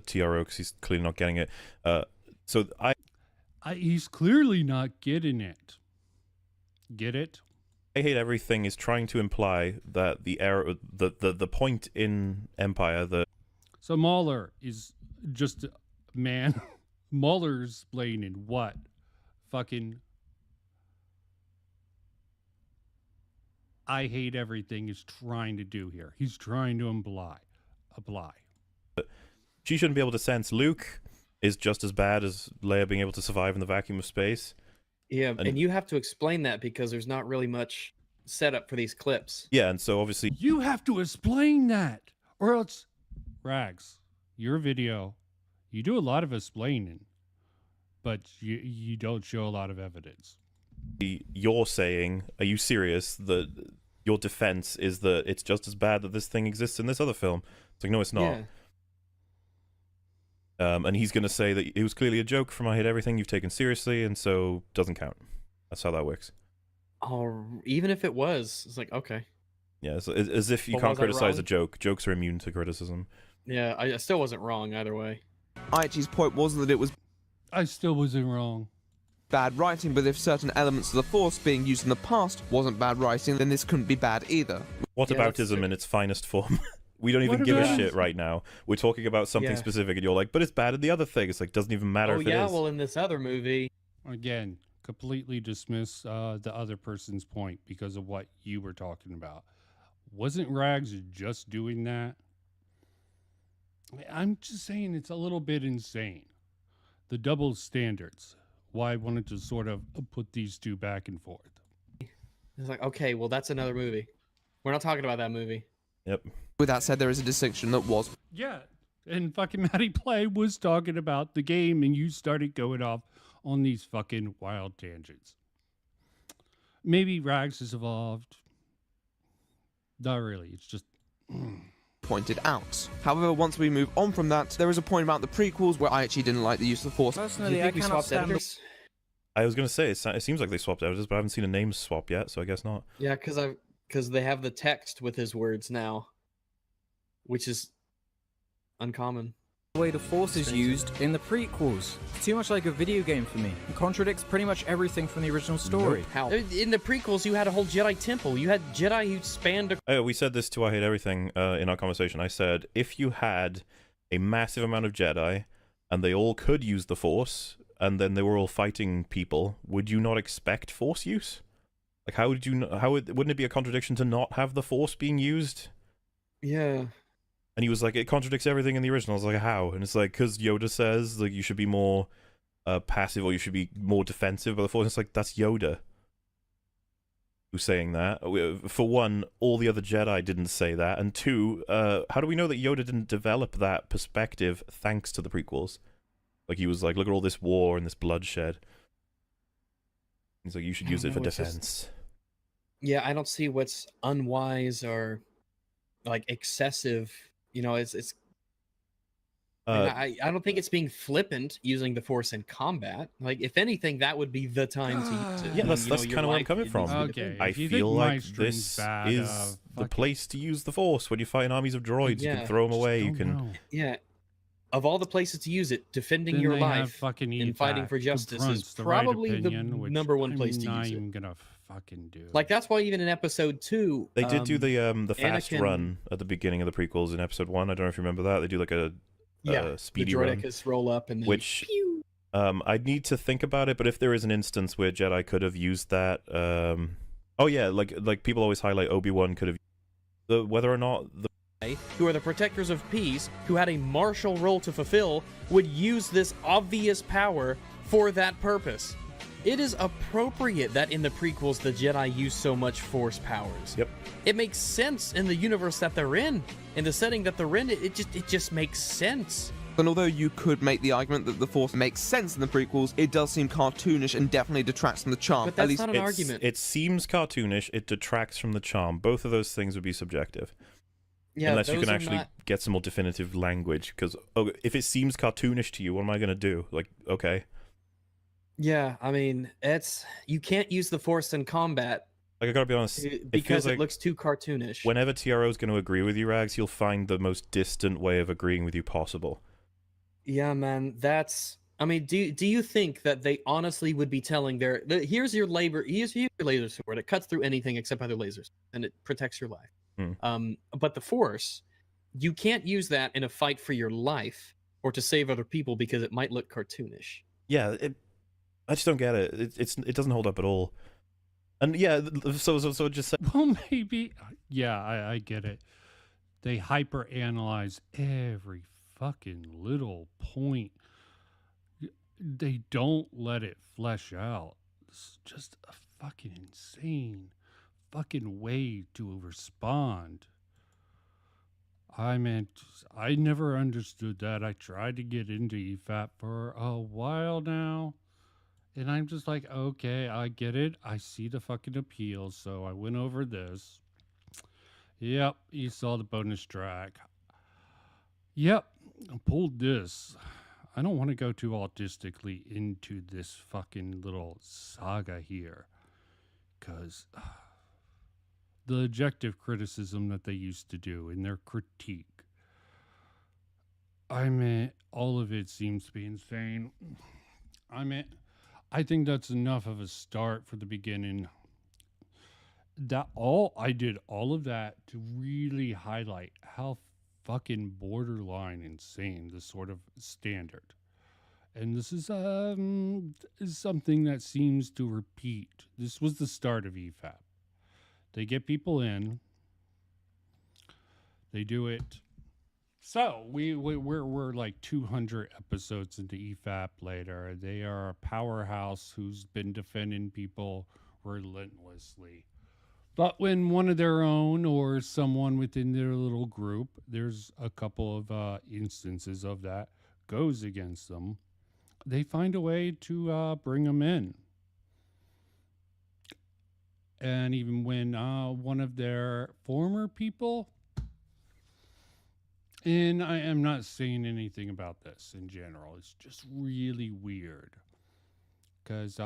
TRO, because he's clearly not getting it. He's clearly not getting it. Get it? I Hate Everything is trying to imply that the point in Empire that... So Mauler is just, man, Mauler's playing in what? Fucking... I Hate Everything is trying to do here. He's trying to imply. She shouldn't be able to sense Luke is just as bad as Leia being able to survive in the vacuum of space. Yeah, and you have to explain that because there's not really much setup for these clips. Yeah, and so obviously... You have to explain that, or else... Rags, your video, you do a lot of explaining, but you don't show a lot of evidence. You're saying, are you serious, that your defense is that it's just as bad that this thing exists in this other film? It's like, no, it's not. Yeah. And he's going to say that it was clearly a joke from I Hate Everything you've taken seriously, and so doesn't count. That's how that works. Oh, even if it was, it's like, okay. Yeah, so as if you Well, can't was I criticize a wrong? joke. Jokes are immune to criticism. Yeah, I still wasn't wrong either way. Aichi's point wasn't that it was... I still wasn't wrong. Bad writing, but if certain elements of the Force being used in the past wasn't bad writing, then this couldn't be bad either. Whataboutism in its finest form. We don't even give a shit right now. We're talking about something specific, and you're like, but it's bad in the other thing. It's like, doesn't even matter if it is. Well, in this other movie... Again, completely dismiss the other person's point because of what you were talking about. Wasn't Rags just doing that? I'm just saying it's a little bit insane. The double standards. Why I wanted to sort of put these two back and forth. It's like, okay, well, that's another movie. We're not talking about that movie. Yep. With that said, there is a distinction that was... Yeah, and fucking Matty Play was talking about the game, and you started going off on these fucking wild tangents. Maybe Rags has evolved. Not really. It's just pointed out. However, once we move on from that, there is a point about the prequels where I actually didn't like the use of the Force. Personally, I cannot stand the... I was going to say, it seems like they swapped editors, but I haven't seen a name swap yet, so I guess not. Yeah, because they have the text with his words now, which is uncommon. The way the Force is used in the prequels. Too much like a video game for me. It contradicts pretty much everything from the original story. How? In the prequels, you had a whole Jedi temple. You had Jedi who spanned... We said this to I Hate Everything in our conversation. I said, if you had a massive amount of Jedi, and they all could use the Force, and then they were all fighting people, would you not expect Force use? Like, how would you... wouldn't it be a contradiction to not have the Force being used? Yeah. And he was like, it contradicts everything in the original. I was like, how? And it's like, because Yoda says, like, you should be more passive, or you should be more defensive. But the Force, it's like, that's Yoda who's saying that. For one, all the other Jedi didn't say that. And two, how do we know that Yoda didn't develop that perspective thanks to the prequels? Like, he was like, look at all this war and this bloodshed. He's like, you should use it for defense. Yeah, I don't see what's unwise or, like, excessive. You know, I don't think it's being flippant using the Force in combat. Like, if anything, that would be the time to use it. Yeah, that's kind of where I'm coming from. Okay, I feel like this is the place to use the Force when you're fighting armies of droids. You can throw them away. You can. Yeah. Of all the places to use it, defending your life and fighting for justice is probably the number one place to use it. I'm gonna fucking do. Like, that's why even in episode 2, they did do the fast Anakin... run at the beginning of the prequels in episode 1. I don't know if you remember that. They do like a speedy the run, Droidicus roll up and then which pew. I'd need to think about it. But if there is an instance where Jedi could have used that, oh yeah, like people always highlight Obi-Wan could have whether or not the who are the protectors of peace, who had a martial role to fulfill, would use this obvious power for that purpose. It is appropriate that in the prequels the Jedi use so much Force powers. Yep. It makes sense in the universe that they're in the setting that they're in. It just makes sense. And although you could make the argument that the Force makes sense in the prequels, it does seem cartoonish and definitely detracts from the charm. But that's not an argument. It seems cartoonish. It detracts from the charm. Both of those things would be subjective. Yeah, unless you can actually get some more definitive language. Because if it seems cartoonish to you, what am I going to do? Like, okay. Yeah, I mean, you can't use the Force in combat. Like, I gotta be honest, because it looks too cartoonish. Whenever TRO is going to agree with you, Rags, he'll find the most distant way of agreeing with you possible. Yeah, man, I mean, do you think that they honestly would be telling here's your laser sword, it cuts through anything except other lasers, and it protects your life. But the Force, you can't use that in a fight for your life or to save other people because it might look cartoonish. Yeah, I just don't get it. It doesn't hold up at all. And yeah, so just say, well, maybe. Yeah, I get it. They hyper analyze every fucking little point. They don't let it flesh out. It's just a fucking insane fucking way to respond. I never understood that. I tried to get into EFAP for a while now, and I'm just like, okay, I get it. I see the fucking appeal, so I went over this. Yep, you saw the bonus track. Yep, I pulled this. I don't want to go too autistically into this fucking little saga here, because the objective criticism that they used to do in their critique, all of it seems to be insane. I think that's enough of a start for the beginning. I did all of that to really highlight how fucking borderline insane this sort of standard. And this is something that seems to repeat. This was the start of EFAP. They get people in. They do it. So we're like 200 episodes into EFAP later. They are a powerhouse who's been defending people relentlessly. But when one of their own or someone within their little group, there's a couple of instances of that, goes against them, they find a way to bring them in. And even when one of their former people, and I am not saying anything about this in general, it's just really weird. Because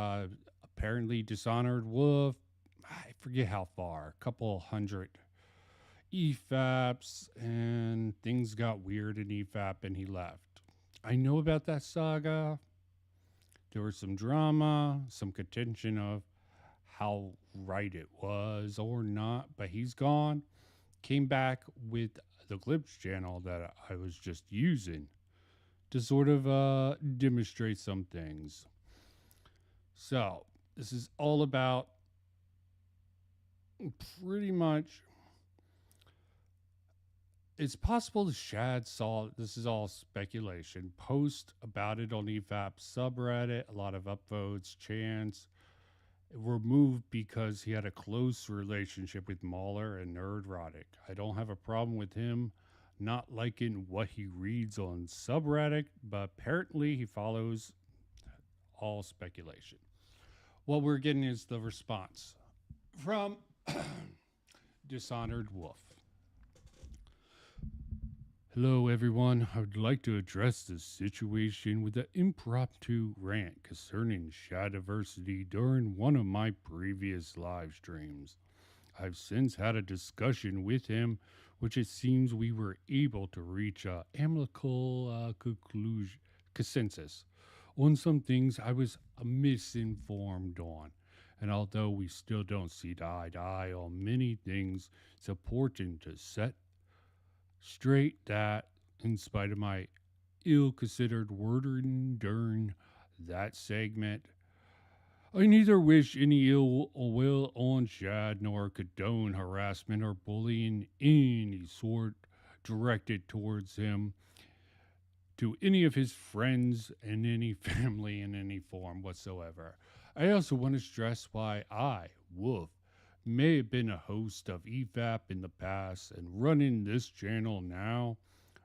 apparently Dishonored Wolf, I forget how far, a couple hundred EFAPs, and things got weird in EFAP and he left. I know about that saga. There was some drama, some contention of how right it was or not, but he's gone. Came back with the Glitch channel that I was just using to sort of demonstrate some things. So, this is all about pretty much. It's possible Shad saw, this is all speculation, post about it on EFAP subreddit, a lot of upvotes, chants, were moved because he had a close relationship with Mauler and Nerdrotic. I don't have a problem with him not liking what he reads on subreddit, but apparently he follows all speculation. What we're getting is the response from Dishonored Wolf. Hello, everyone. I would like to address this situation with an impromptu rant concerning Shadiversity during one of my previous live streams. I've since had a discussion with him, which it seems we were able to reach an amicable consensus on some things I was misinformed on. And although we still don't see eye to eye on many things, it's important to set straight that, in spite of my ill-considered wording during that segment, I neither wish any ill will on Shad nor condone harassment or bullying any sort directed towards him, to any of his friends and any family in any form whatsoever. I also want to stress why I, Wolf, may have been a host of EFAP in the past and running this channel now.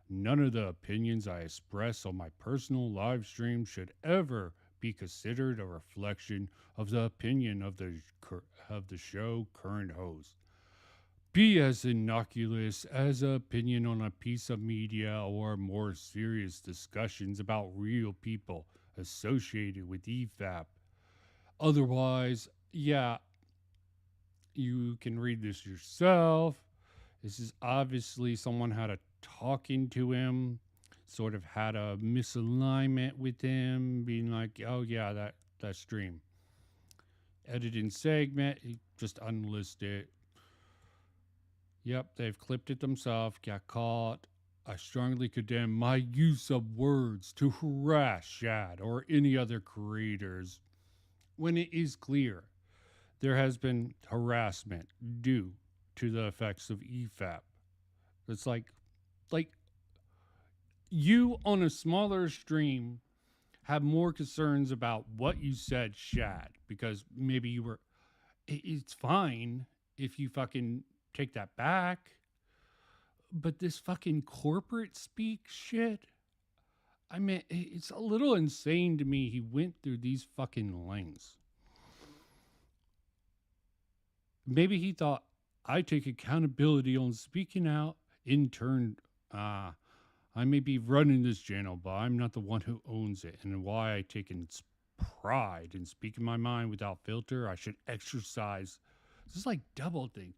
None of the opinions I express on my personal live stream should ever be considered a reflection of the opinion of the show current host. Be as innocuous as an opinion on a piece of media or more serious discussions about real people associated with EFAP. Otherwise, yeah, you can read this yourself. This is obviously someone had a talking to him, sort of had a misalignment with him, being like, oh yeah, that stream. Editing segment, he just unlisted. Yep, they've clipped it themselves, got caught. I strongly condemn my use of words to harass Shad or any other creators when it is clear there has been harassment due to the effects of EFAP. It's like you on a smaller stream have more concerns about what you said, Shad, because maybe you were, it's fine if you fucking take that back, but this fucking corporate speak shit, I mean, it's a little insane to me he went through these fucking lengths. Maybe he thought, I take accountability on speaking out. In turn, I may be running this channel, but I'm not the one who owns it. And why I take pride in speaking my mind without filter, I should exercise. This is like double thing.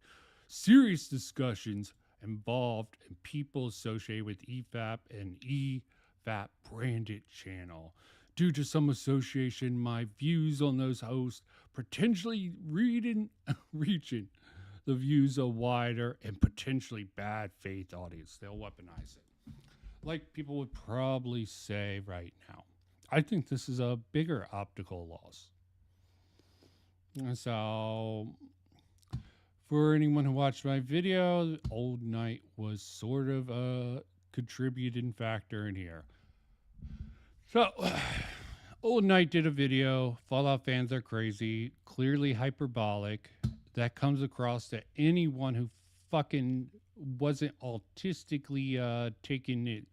Serious discussions involved in people associated with EFAP and EFAP branded channel. Due to some association, my views on those hosts potentially reaching the views of wider and potentially bad faith audience. They'll weaponize it. Like people would probably say right now. I think this is a bigger optical loss. So, for anyone who watched my video, Old Knight was sort of a contributing factor in here. So, Old Knight did a video. Fallout fans are crazy, clearly hyperbolic. That comes across to anyone who fucking wasn't autistically taking it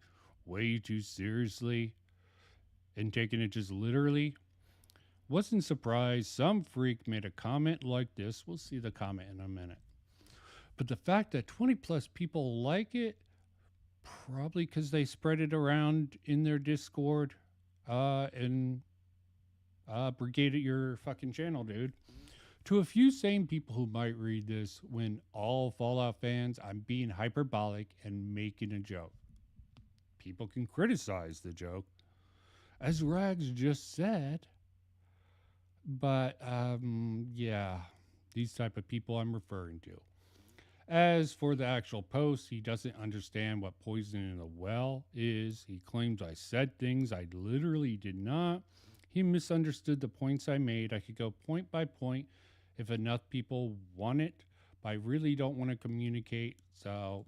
way too seriously and taking it just literally. Wasn't surprised some freak made a comment like this. We'll see the comment in a minute. But the fact that 20 plus people like it, probably because they spread it around in their Discord and brigade at your fucking channel, dude. To a few sane people who might read this, when all Fallout fans, I'm being hyperbolic and making a joke. People can criticize the joke, as Rags just said. But, yeah, these type of people I'm referring to. As for the actual post, he doesn't understand what poison in the well is. He claims I said things I literally did not. He misunderstood the points I made. I could go point by point if enough people want it, but I really don't want to communicate. So,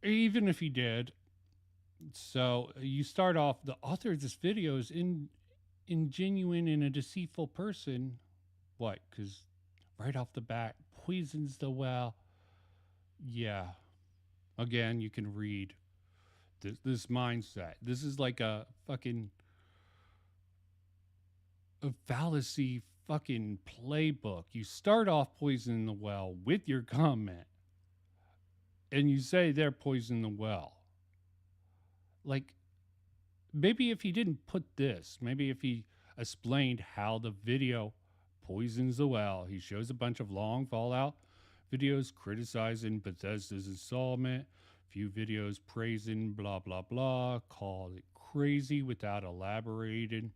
even if he did, so you start off, the author of this video is ingenuine and a deceitful person. What? Because right off the bat, poisons the well. Yeah. Again, you can read this mindset. This is like a fucking a fallacy fucking playbook. You start off poisoning the well with your comment, and you say they're poisoning the well. Like, maybe if he didn't put this, maybe if he explained how the video poisons the well, he shows a bunch of long Fallout videos criticizing Bethesda's installment, few videos praising blah blah blah, called it crazy without elaborating.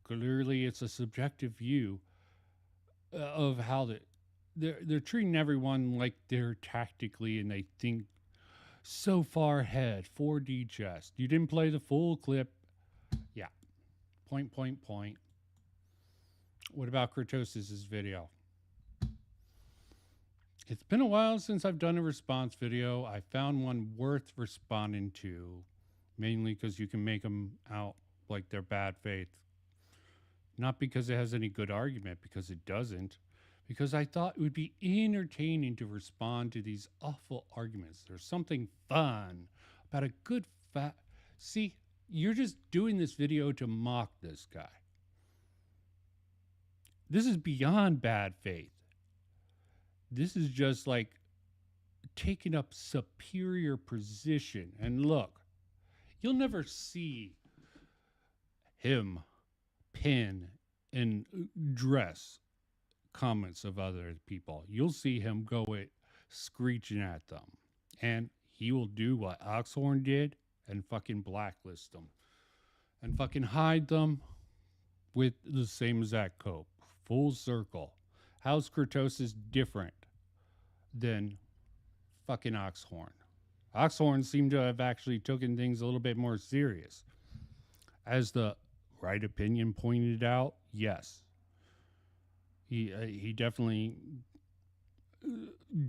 Clearly it's a subjective view of how they're treating everyone like they're tactically and they think so far ahead. 4D chess. You didn't play the full clip. Yeah. Point. What about Kratos' video? It's been a while since I've done a response video. I found one worth responding to, mainly because you can make them out like they're bad faith. Not because it has any good argument, because it doesn't. Because I thought it would be entertaining to respond to these awful arguments. There's something fun about a good See, you're just doing this video to mock this guy. This is beyond bad faith. This is just like taking up superior position. And look, you'll never see him pin and dress comments of other people. You'll see him go it screeching at them. And he will do what Oxhorn did and fucking blacklist them. And fucking hide them with the same exact cope. Full circle. How's Kratos different than fucking Oxhorn? Oxhorn seemed to have actually taken things a little bit more serious. As the right opinion pointed out, yes. He definitely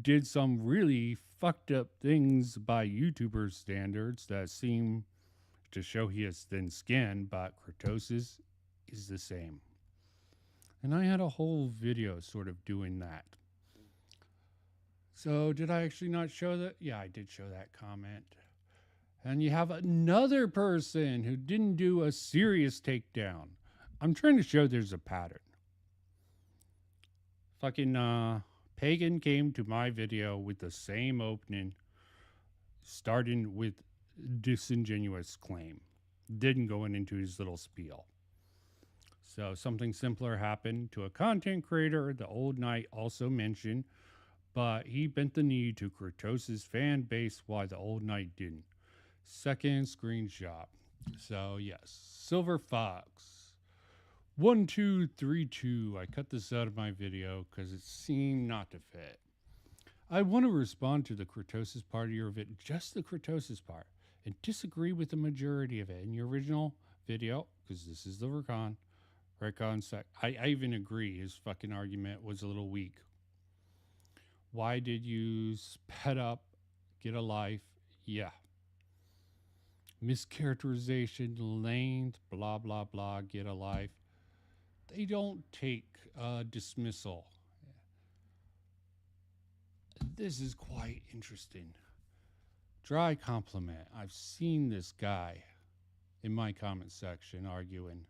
did some really fucked up things by YouTuber standards that seem to show he has thin skin, but Kratos is the same. And I had a whole video sort of doing that. So did I actually not show that? Yeah, I did show that comment. And you have another person who didn't do a serious takedown. I'm trying to show there's a pattern. Fucking Pagan came to my video with the same opening, starting with disingenuous claim. Didn't go into his little spiel. So something simpler happened to a content creator the old knight also mentioned, but he bent the knee to Kratos' fan base while the old knight didn't. Second screenshot. So yes, Silver Fox. 1232. I cut this out of my video because it seemed not to fit. I want to respond to the Kratos part of your video, just the Kratos part, and disagree with the majority of it in your original video, because this is the Recon sec. I even agree his fucking argument was a little weak. Why did you sped up, get a life? Yeah. Mischaracterization, length, blah, blah, blah, get a life. They don't take dismissal. This is quite interesting. Dry compliment. I've seen this guy in my comment section arguing.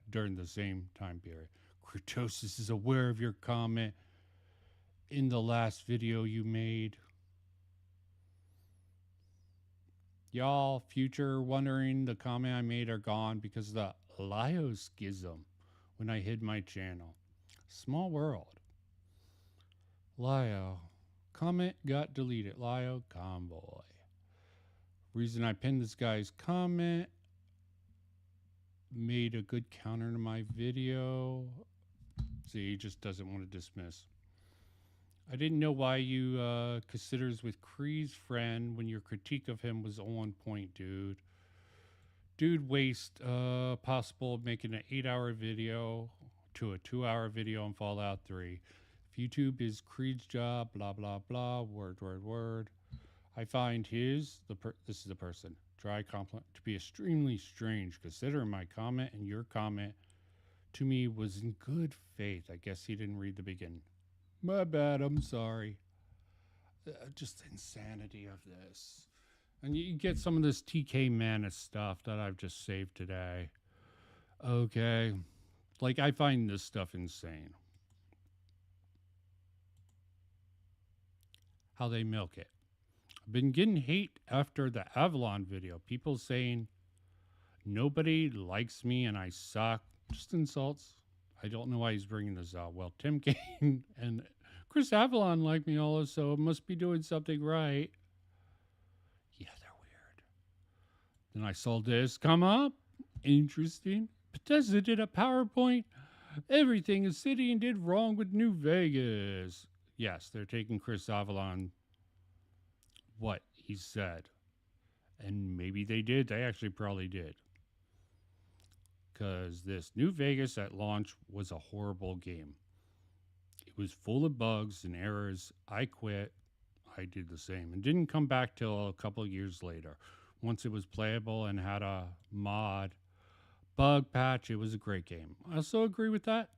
during the same time period. Kurtosis is aware of your comment in the last video you made. Y'all, future wondering, the comment I made are gone because of the Lio schism when I hid my channel. Small world. Lio. Comment got deleted. Lio Convoy. Reason I pinned this guy's comment. Made a good counter to my video. See, he just doesn't want to dismiss. I didn't know why you considers with Kree's friend when your critique of him was on point, dude. Dude waste possible of making an 8-hour video to a 2-hour video on Fallout 3. If YouTube is Kree's job, blah, blah, blah, word. I find this is the person, dry compliment, to be extremely strange, considering my comment and your comment to me was in good faith. I guess he didn't read the beginning. My bad, I'm sorry. Just the insanity of this. And you get some of this TK Manus stuff that I've just saved today. Okay. Like, I find this stuff insane. How they milk it. I've been getting hate after the Avalon video. People saying nobody likes me and I suck. Just insults. I don't know why he's bringing this out. Well, Tim Kaine and Chris Avalon like me all, so must be doing something right. Yeah, they're weird. Then I saw this come up. Interesting. Bethesda did a PowerPoint. Everything a city did wrong with New Vegas. Yes, they're taking Chris Avalon, what he said. And maybe they did. They actually probably did. Because this New Vegas at launch was a horrible game. It was full of bugs and errors. I quit. I did the same and didn't come back till a couple years later. Once it was playable and had a mod bug patch, it was a great game. I also agree with that.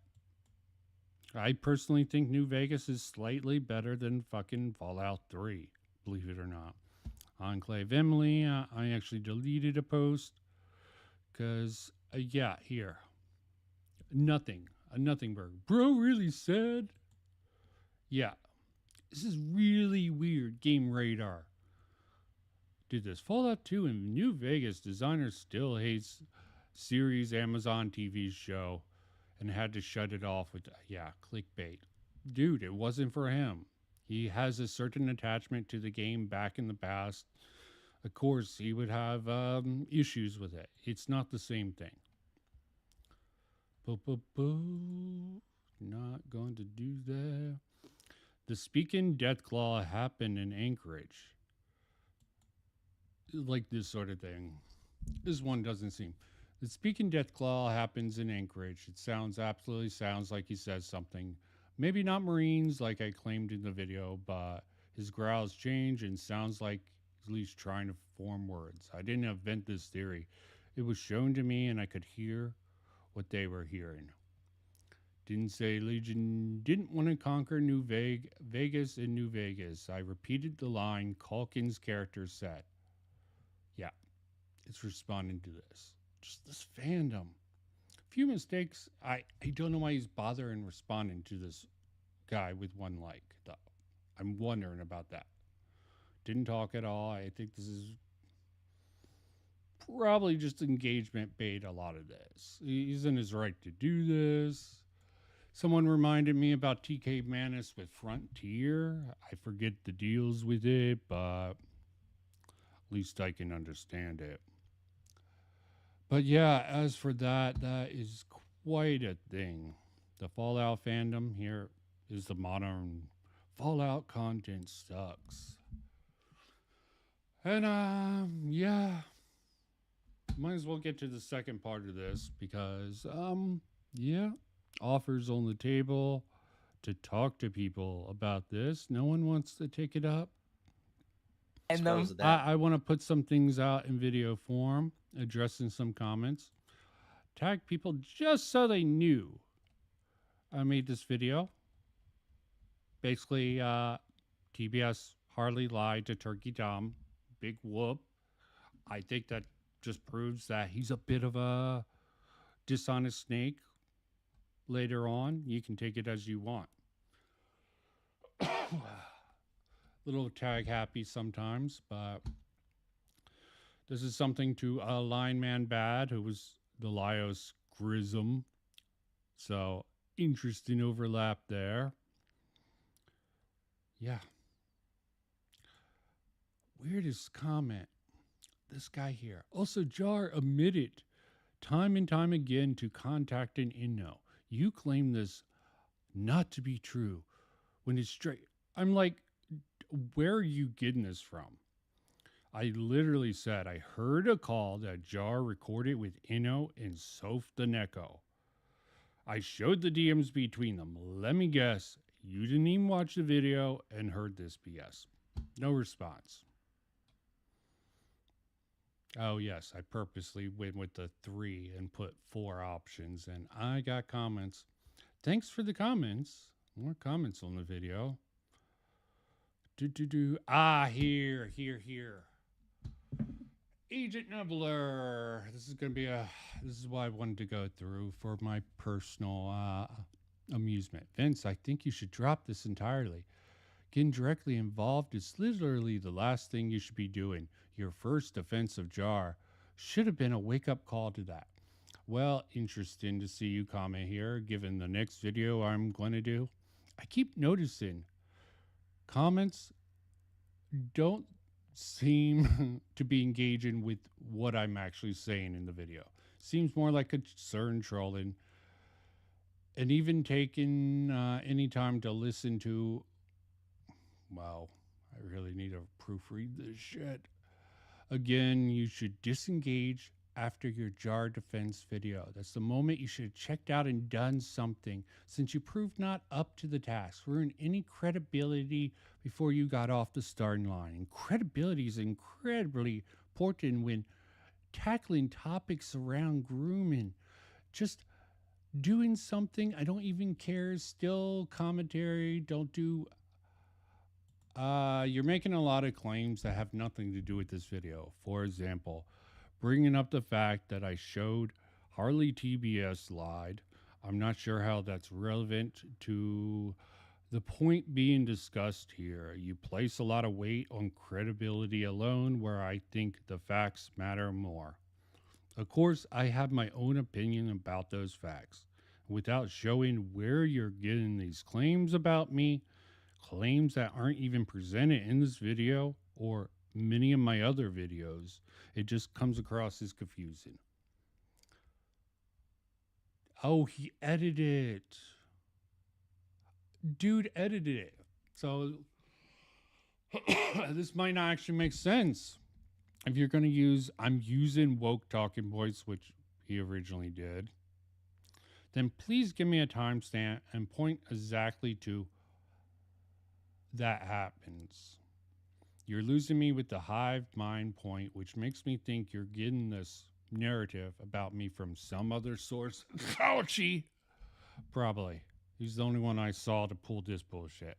I personally think New Vegas is slightly better than fucking Fallout 3, believe it or not. Enclave Emily, I actually deleted a post because, yeah, here. A nothing burg. Bro really said? Yeah. This is really weird. Game Radar did this. Fallout 2 in New Vegas, designer still hates series Amazon TV show and had to shut it off with, clickbait. Dude, it wasn't for him. He has a certain attachment to the game back in the past. Of course, he would have issues with it. It's not the same thing. Not going to do that. The Speaking Deathclaw happened in Anchorage. Like this sort of thing. This one doesn't seem. The Speaking Deathclaw happens in Anchorage. It absolutely sounds like he says something. Maybe not Marines like I claimed in the video, but his growls change and sounds like he's at least trying to form words. I didn't invent this theory. It was shown to me and I could hear what they were hearing. Didn't say Legion didn't want to conquer Vegas in New Vegas. I repeated the line Calkins' character said. Yeah, it's responding to this. Just this fandom. Few mistakes. I don't know why he's bothering responding to this guy with one like, though. I'm wondering about that. Didn't talk at all. I think this is probably just engagement bait, a lot of this. He's in his right to do this. Someone reminded me about TK Manus with Frontier. I forget the deals with it, but at least I can understand it. But yeah, as for that is quite a thing. The Fallout fandom here is the modern Fallout content sucks. And yeah, might as well get to the second part of this because yeah, offers on the table to talk to people about this. No one wants to take it up. And I want to put some things out in video form, addressing some comments. Tag people just so they knew I made this video. Basically, TBS hardly lied to Turkey Tom. Big whoop. I think that just proves that he's a bit of a dishonest snake later on. You can take it as you want. Little tag happy sometimes, but this is something to Lineman Bad, who was the Lios Grism. So, interesting overlap there. Yeah. Weirdest comment. This guy here. Also, Jar admitted time and time again to contacting Inno. You claim this not to be true when it's straight. I'm like, where are you getting this from? I literally said I heard a call that Jar recorded with Inno and Soph the Neko. I showed the DMs between them. Let me guess, you didn't even watch the video and heard this BS. No response. Oh yes, I purposely went with the 3 and put 4 options, and I got comments. Thanks for the comments. More comments on the video. Here. Agent Nibbler. This is what I wanted to go through for my personal amusement. Vince, I think you should drop this entirely. Getting directly involved is literally the last thing you should be doing. Your first defense of Jar should have been a wake-up call to that. Well, interesting to see you comment here, given the next video I'm going to do. I keep noticing comments don't seem to be engaging with what I'm actually saying in the video. Seems more like concern trolling, and even taking any time to listen to. Wow, I really need to proofread this shit. Again, you should disengage after your Jar defense video. That's the moment you should have checked out and done something, since you proved not up to the task. Ruined any credibility before you got off the starting line. And credibility is incredibly important when tackling topics around grooming. Just doing something, I don't even care, still commentary, don't do... you're making a lot of claims that have nothing to do with this video. For example, bringing up the fact that I showed Harley TBS lied. I'm not sure how that's relevant to the point being discussed here. You place a lot of weight on credibility alone, where I think the facts matter more. Of course, I have my own opinion about those facts. Without showing where you're getting these claims about me, claims that aren't even presented in this video or many of my other videos, it just comes across as confusing. Oh, he edited it. Dude edited it. So this might not actually make sense. If you're going to use, I'm using woke talking points, which he originally did, then please give me a timestamp and point exactly to that happens. You're losing me with the hive mind point, which makes me think you're getting this narrative about me from some other source. Fauci! Probably. He's the only one I saw to pull this bullshit.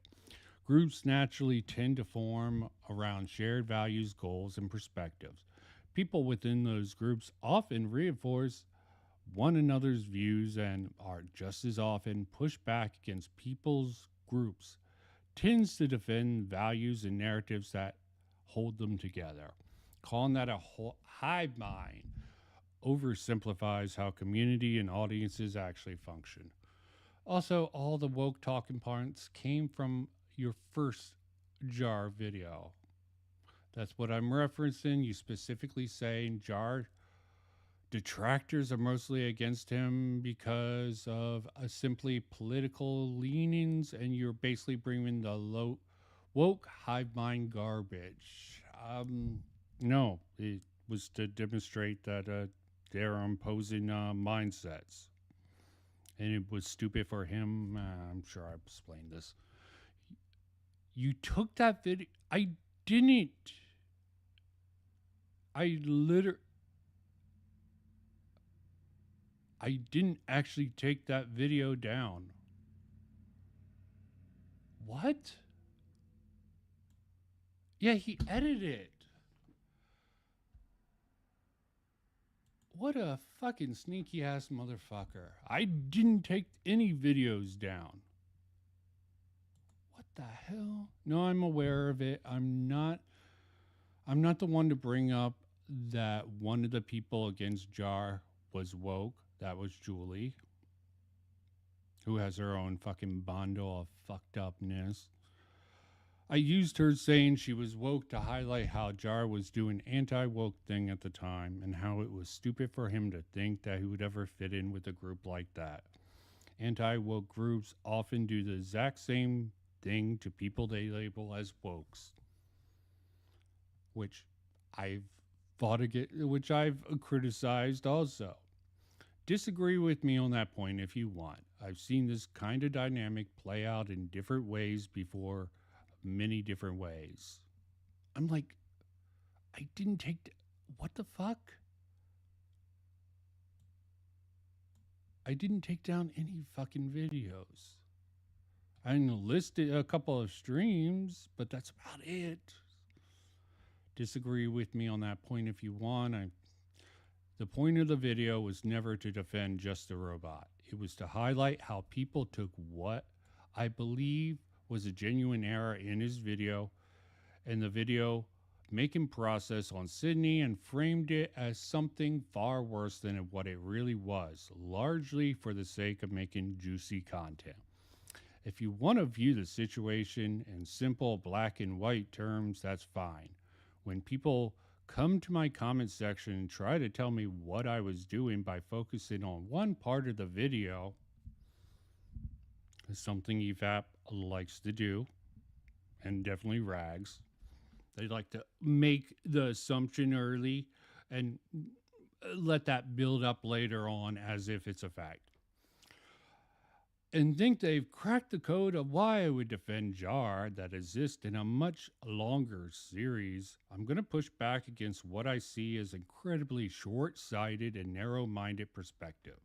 Groups naturally tend to form around shared values, goals, and perspectives. People within those groups often reinforce one another's views and are just as often pushed back against people's groups. Tends to defend values and narratives that hold them together. Calling that a hive mind oversimplifies how community and audiences actually function. Also, all the woke talking points came from your first Jar video. That's what I'm referencing. You specifically saying Jar detractors are mostly against him because of simply political leanings, and you're basically bringing the woke hive mind garbage. No, it was to demonstrate that they're imposing mindsets, and it was stupid for him. I'm sure I explained this. You took that video. I didn't. I didn't actually take that video down. What? Yeah, he edited it. What a fucking sneaky ass motherfucker. I didn't take any videos down. What the hell? No, I'm aware of it. I'm not the one to bring up that one of the people against Jar was woke. That was Julie, who has her own fucking bundle of fucked upness. I used her saying she was woke to highlight how Jar was doing anti-woke thing at the time and how it was stupid for him to think that he would ever fit in with a group like that. Anti-woke groups often do the exact same thing to people they label as wokes, which I've criticized also. Disagree with me on that point if you want. I've seen this kind of dynamic play out in different ways before, many different ways. I'm like, I didn't take... What the fuck? I didn't take down any fucking videos. I enlisted a couple of streams, but that's about it. Disagree with me on that point if you want. The point of the video was never to defend Just a Robot. It was to highlight how people took what I believe was a genuine error in his video and the video making process on Sydney and framed it as something far worse than what it really was, largely for the sake of making juicy content. If you want to view the situation in simple black and white terms, that's fine. When people come to my comment section and try to tell me what I was doing by focusing on one part of the video, is something EFAP likes to do, and definitely Rags. They like to make the assumption early and let that build up later on as if it's a fact. And think they've cracked the code of why I would defend Jar that exists in a much longer series. I'm going to push back against what I see as incredibly short-sighted and narrow-minded perspective.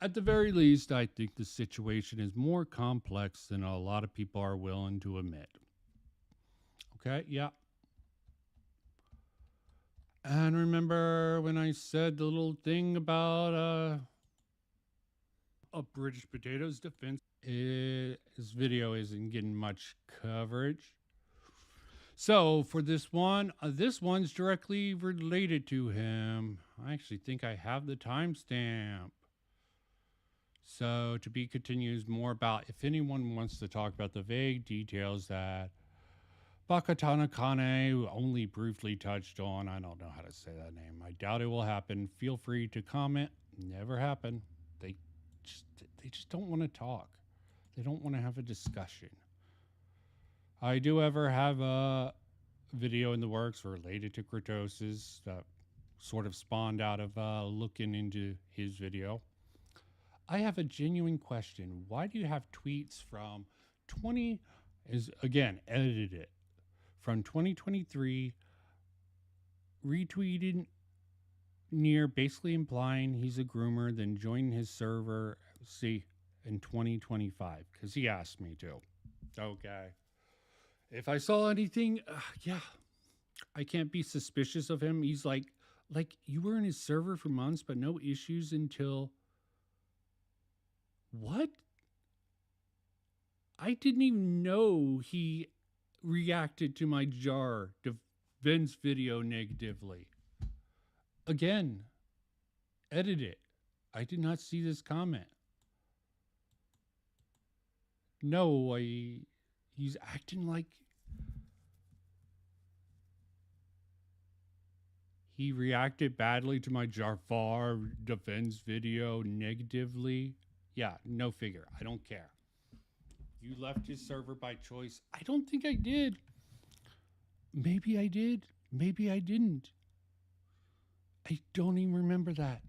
At the very least, I think the situation is more complex than a lot of people are willing to admit. Okay, yeah. And remember when I said the little thing about a British Potatoes defense? This video isn't getting much coverage. So for this one's directly related to him. I actually think I have the timestamp. So to be continues more about if anyone wants to talk about the vague details that Bakatana Kane only briefly touched on. I don't know how to say that name. I doubt it will happen. Feel free to comment. Never happened. They just don't want to talk. They don't want to have a discussion. I do ever have a video in the works related to Kratos that sort of spawned out of looking into his video. I have a genuine question. Why do you have tweets from edited it, from 2023, retweeted near basically implying he's a groomer, then joined his server, in 2025, because he asked me to. Okay. If I saw anything, I can't be suspicious of him. He's like you were in his server for months, but no issues until... What? I didn't even know he reacted to my Jar defense video negatively. Again, edit it. I did not see this comment. No, he's acting like he reacted badly to my Jafar defense video negatively. Yeah, no figure. I don't care. You left his server by choice. I don't think I did. Maybe I did. Maybe I didn't. I don't even remember that.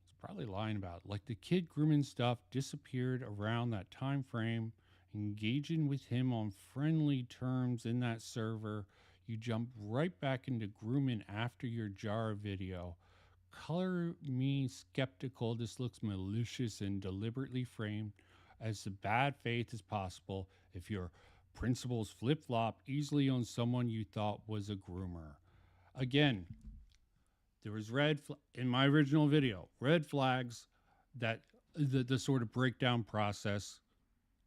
He's probably lying about it. Like the kid grooming stuff disappeared around that time frame. Engaging with him on friendly terms in that server. You jump right back into grooming after your Jar video. Color me skeptical. This looks malicious and deliberately framed as bad faith as possible if your principles flip-flop easily on someone you thought was a groomer. Again, There was in my original video, red flags that the sort of breakdown process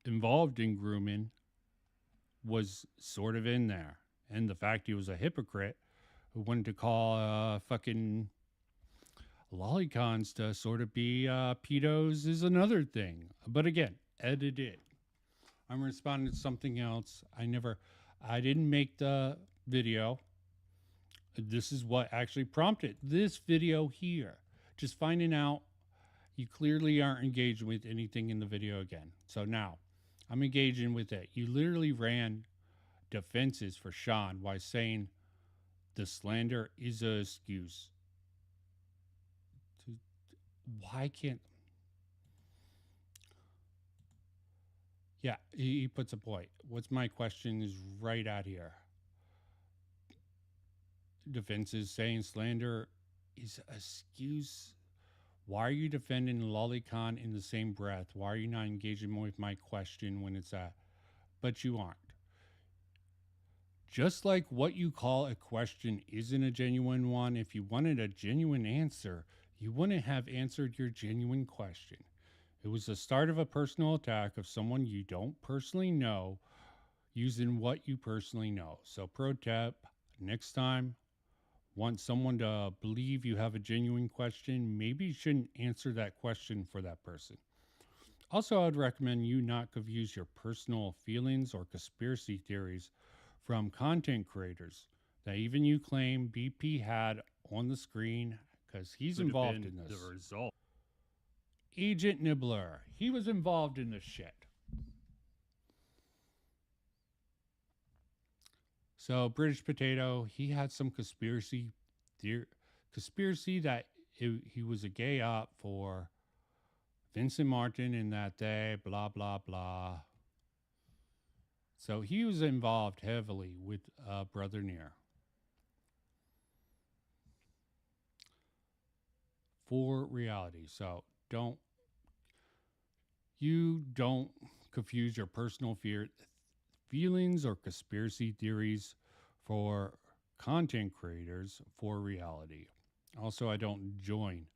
involved in grooming was sort of in there. And the fact he was a hypocrite who wanted to call fucking lolicons to sort of be pedos is another thing. But again, edit it. I'm responding to something else. I didn't make the video. This is what actually prompted this video here. Just finding out you clearly aren't engaged with anything in the video again. So now I'm engaging with it. You literally ran defenses for Sean while saying the slander is an excuse. Why can't... Yeah, he puts a point. What's my question is right out here. Defenses saying slander is an excuse. Why are you defending Lolicon in the same breath? Why are you not engaging with my question when it's that? But you aren't. Just like what you call a question isn't a genuine one, if you wanted a genuine answer, you wouldn't have answered your genuine question. It was the start of a personal attack of someone you don't personally know using what you personally know. So pro tip, next time, want someone to believe you have a genuine question, maybe you shouldn't answer that question for that person. Also, I would recommend you not confuse your personal feelings or conspiracy theories from content creators that even you claim BP had on the screen, because he's involved in this. The result. Agent Nibbler, he was involved in this shit. So British Potato, he had some conspiracy that he was a gay op for Vincent Martin in that day, blah, blah, blah. So he was involved heavily with Brother Near. For reality. So don't confuse your personal feelings or conspiracy theories for content creators for reality. Also, I don't join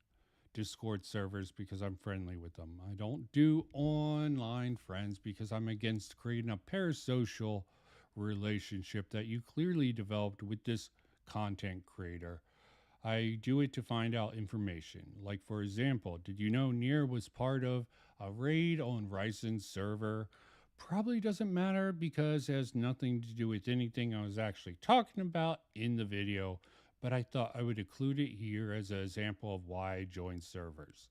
Discord servers because I'm friendly with them. I don't do online friends because I'm against creating a parasocial relationship that you clearly developed with this content creator. I do it to find out information. Like, for example, did you know Nier was part of a raid on Ryzen's server? Probably doesn't matter because it has nothing to do with anything I was actually talking about in the video, but I thought I would include it here as an example of why I joined servers.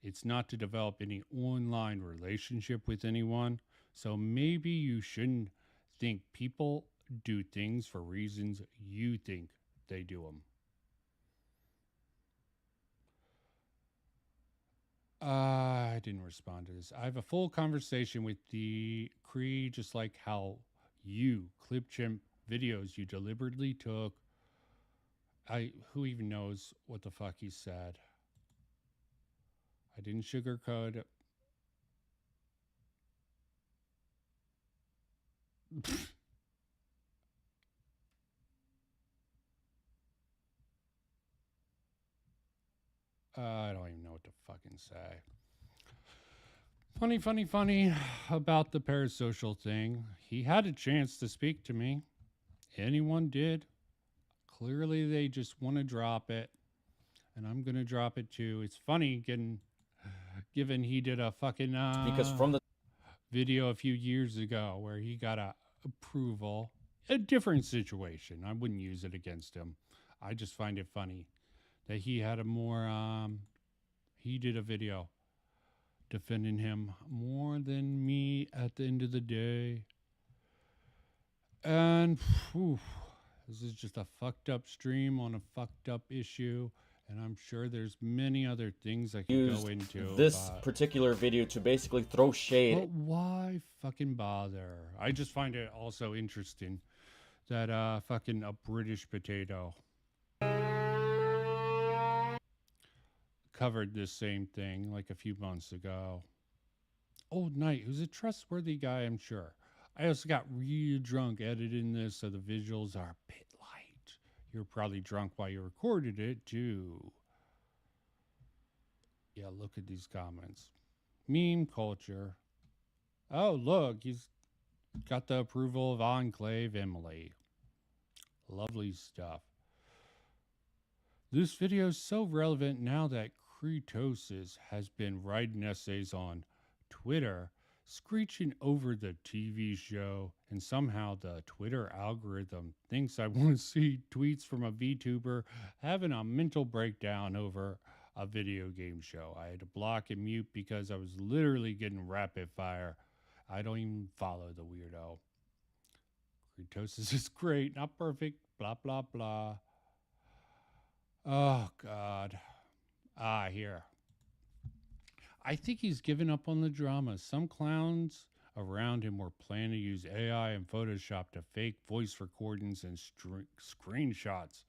It's not to develop any online relationship with anyone, so maybe you shouldn't think people do things for reasons you think they do them. I didn't respond to this. I have a full conversation with the Cree, just like how you, Clipchimp videos you deliberately took. Who even knows what the fuck he said? I didn't sugarcoat it. I don't even know what to fucking say. Funny about the parasocial thing. He had a chance to speak to me. Anyone did. Clearly, they just want to drop it. And I'm going to drop it too. It's funny given he did a fucking Because from the video a few years ago where he got a approval. A different situation. I wouldn't use it against him. I just find it funny that he had a more, he did a video defending him more than me at the end of the day. And this is just a fucked up stream on a fucked up issue. And I'm sure there's many other things I could go into. This particular video to basically throw shade. But why fucking bother? I just find it also interesting that fucking a British Potato covered this same thing like a few months ago. Old Knight, who's a trustworthy guy, I'm sure. I also got real drunk editing this, so the visuals are a bit light. You're probably drunk while you recorded it, too. Yeah, look at these comments. Meme culture. Oh, look, he's got the approval of Enclave Emily. Lovely stuff. This video is so relevant now that Kretosis has been writing essays on Twitter, screeching over the TV show, and somehow the Twitter algorithm thinks I want to see tweets from a VTuber having a mental breakdown over a video game show. I had to block and mute because I was literally getting rapid fire. I don't even follow the weirdo. Kretosis is great, not perfect, blah, blah, blah. Oh, God. Here. I think he's given up on the drama. Some clowns around him were planning to use AI and Photoshop to fake voice recordings and screenshots.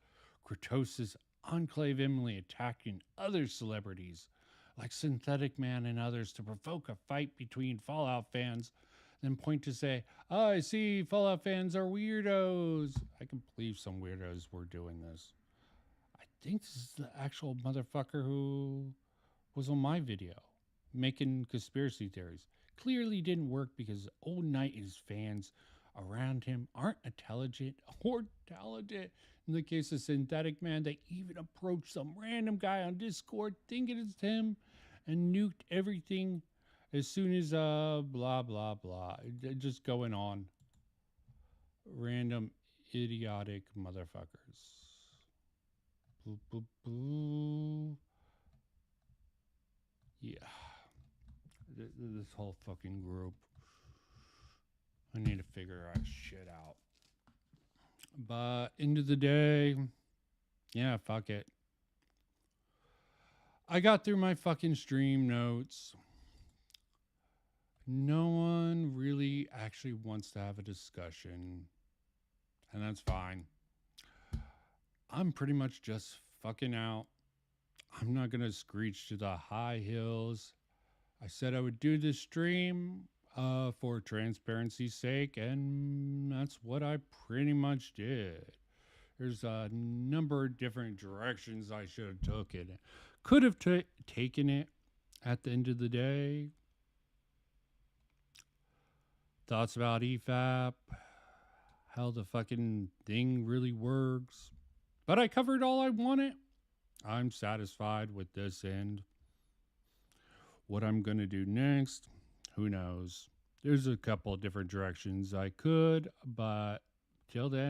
Kretosis, Enclave Emily attacking other celebrities like Synthetic Man and others to provoke a fight between Fallout fans, then point to say, oh, I see Fallout fans are weirdos. I can believe some weirdos were doing this. I think this is the actual motherfucker who was on my video making conspiracy theories. Clearly didn't work because Old Knight and his fans around him aren't intelligent or talented. In the case of Synthetic Man, they even approached some random guy on Discord thinking it's him and nuked everything as soon as blah blah blah. Just going on. Random idiotic motherfuckers. Boo, boo, boo. Yeah. This whole fucking group. I need to figure our shit out. But end of the day, yeah, fuck it. I got through my fucking stream notes. No one really actually wants to have a discussion. And that's fine. I'm pretty much just fucking out. I'm not going to screech to the high hills. I said I would do this stream for transparency's sake, and that's what I pretty much did. There's a number of different directions I should have took it. Could have taken it at the end of the day. Thoughts about EFAP, how the fucking thing really works. But I covered all I wanted. I'm satisfied with this end. What I'm going to do next, who knows? There's a couple of different directions I could, but till then,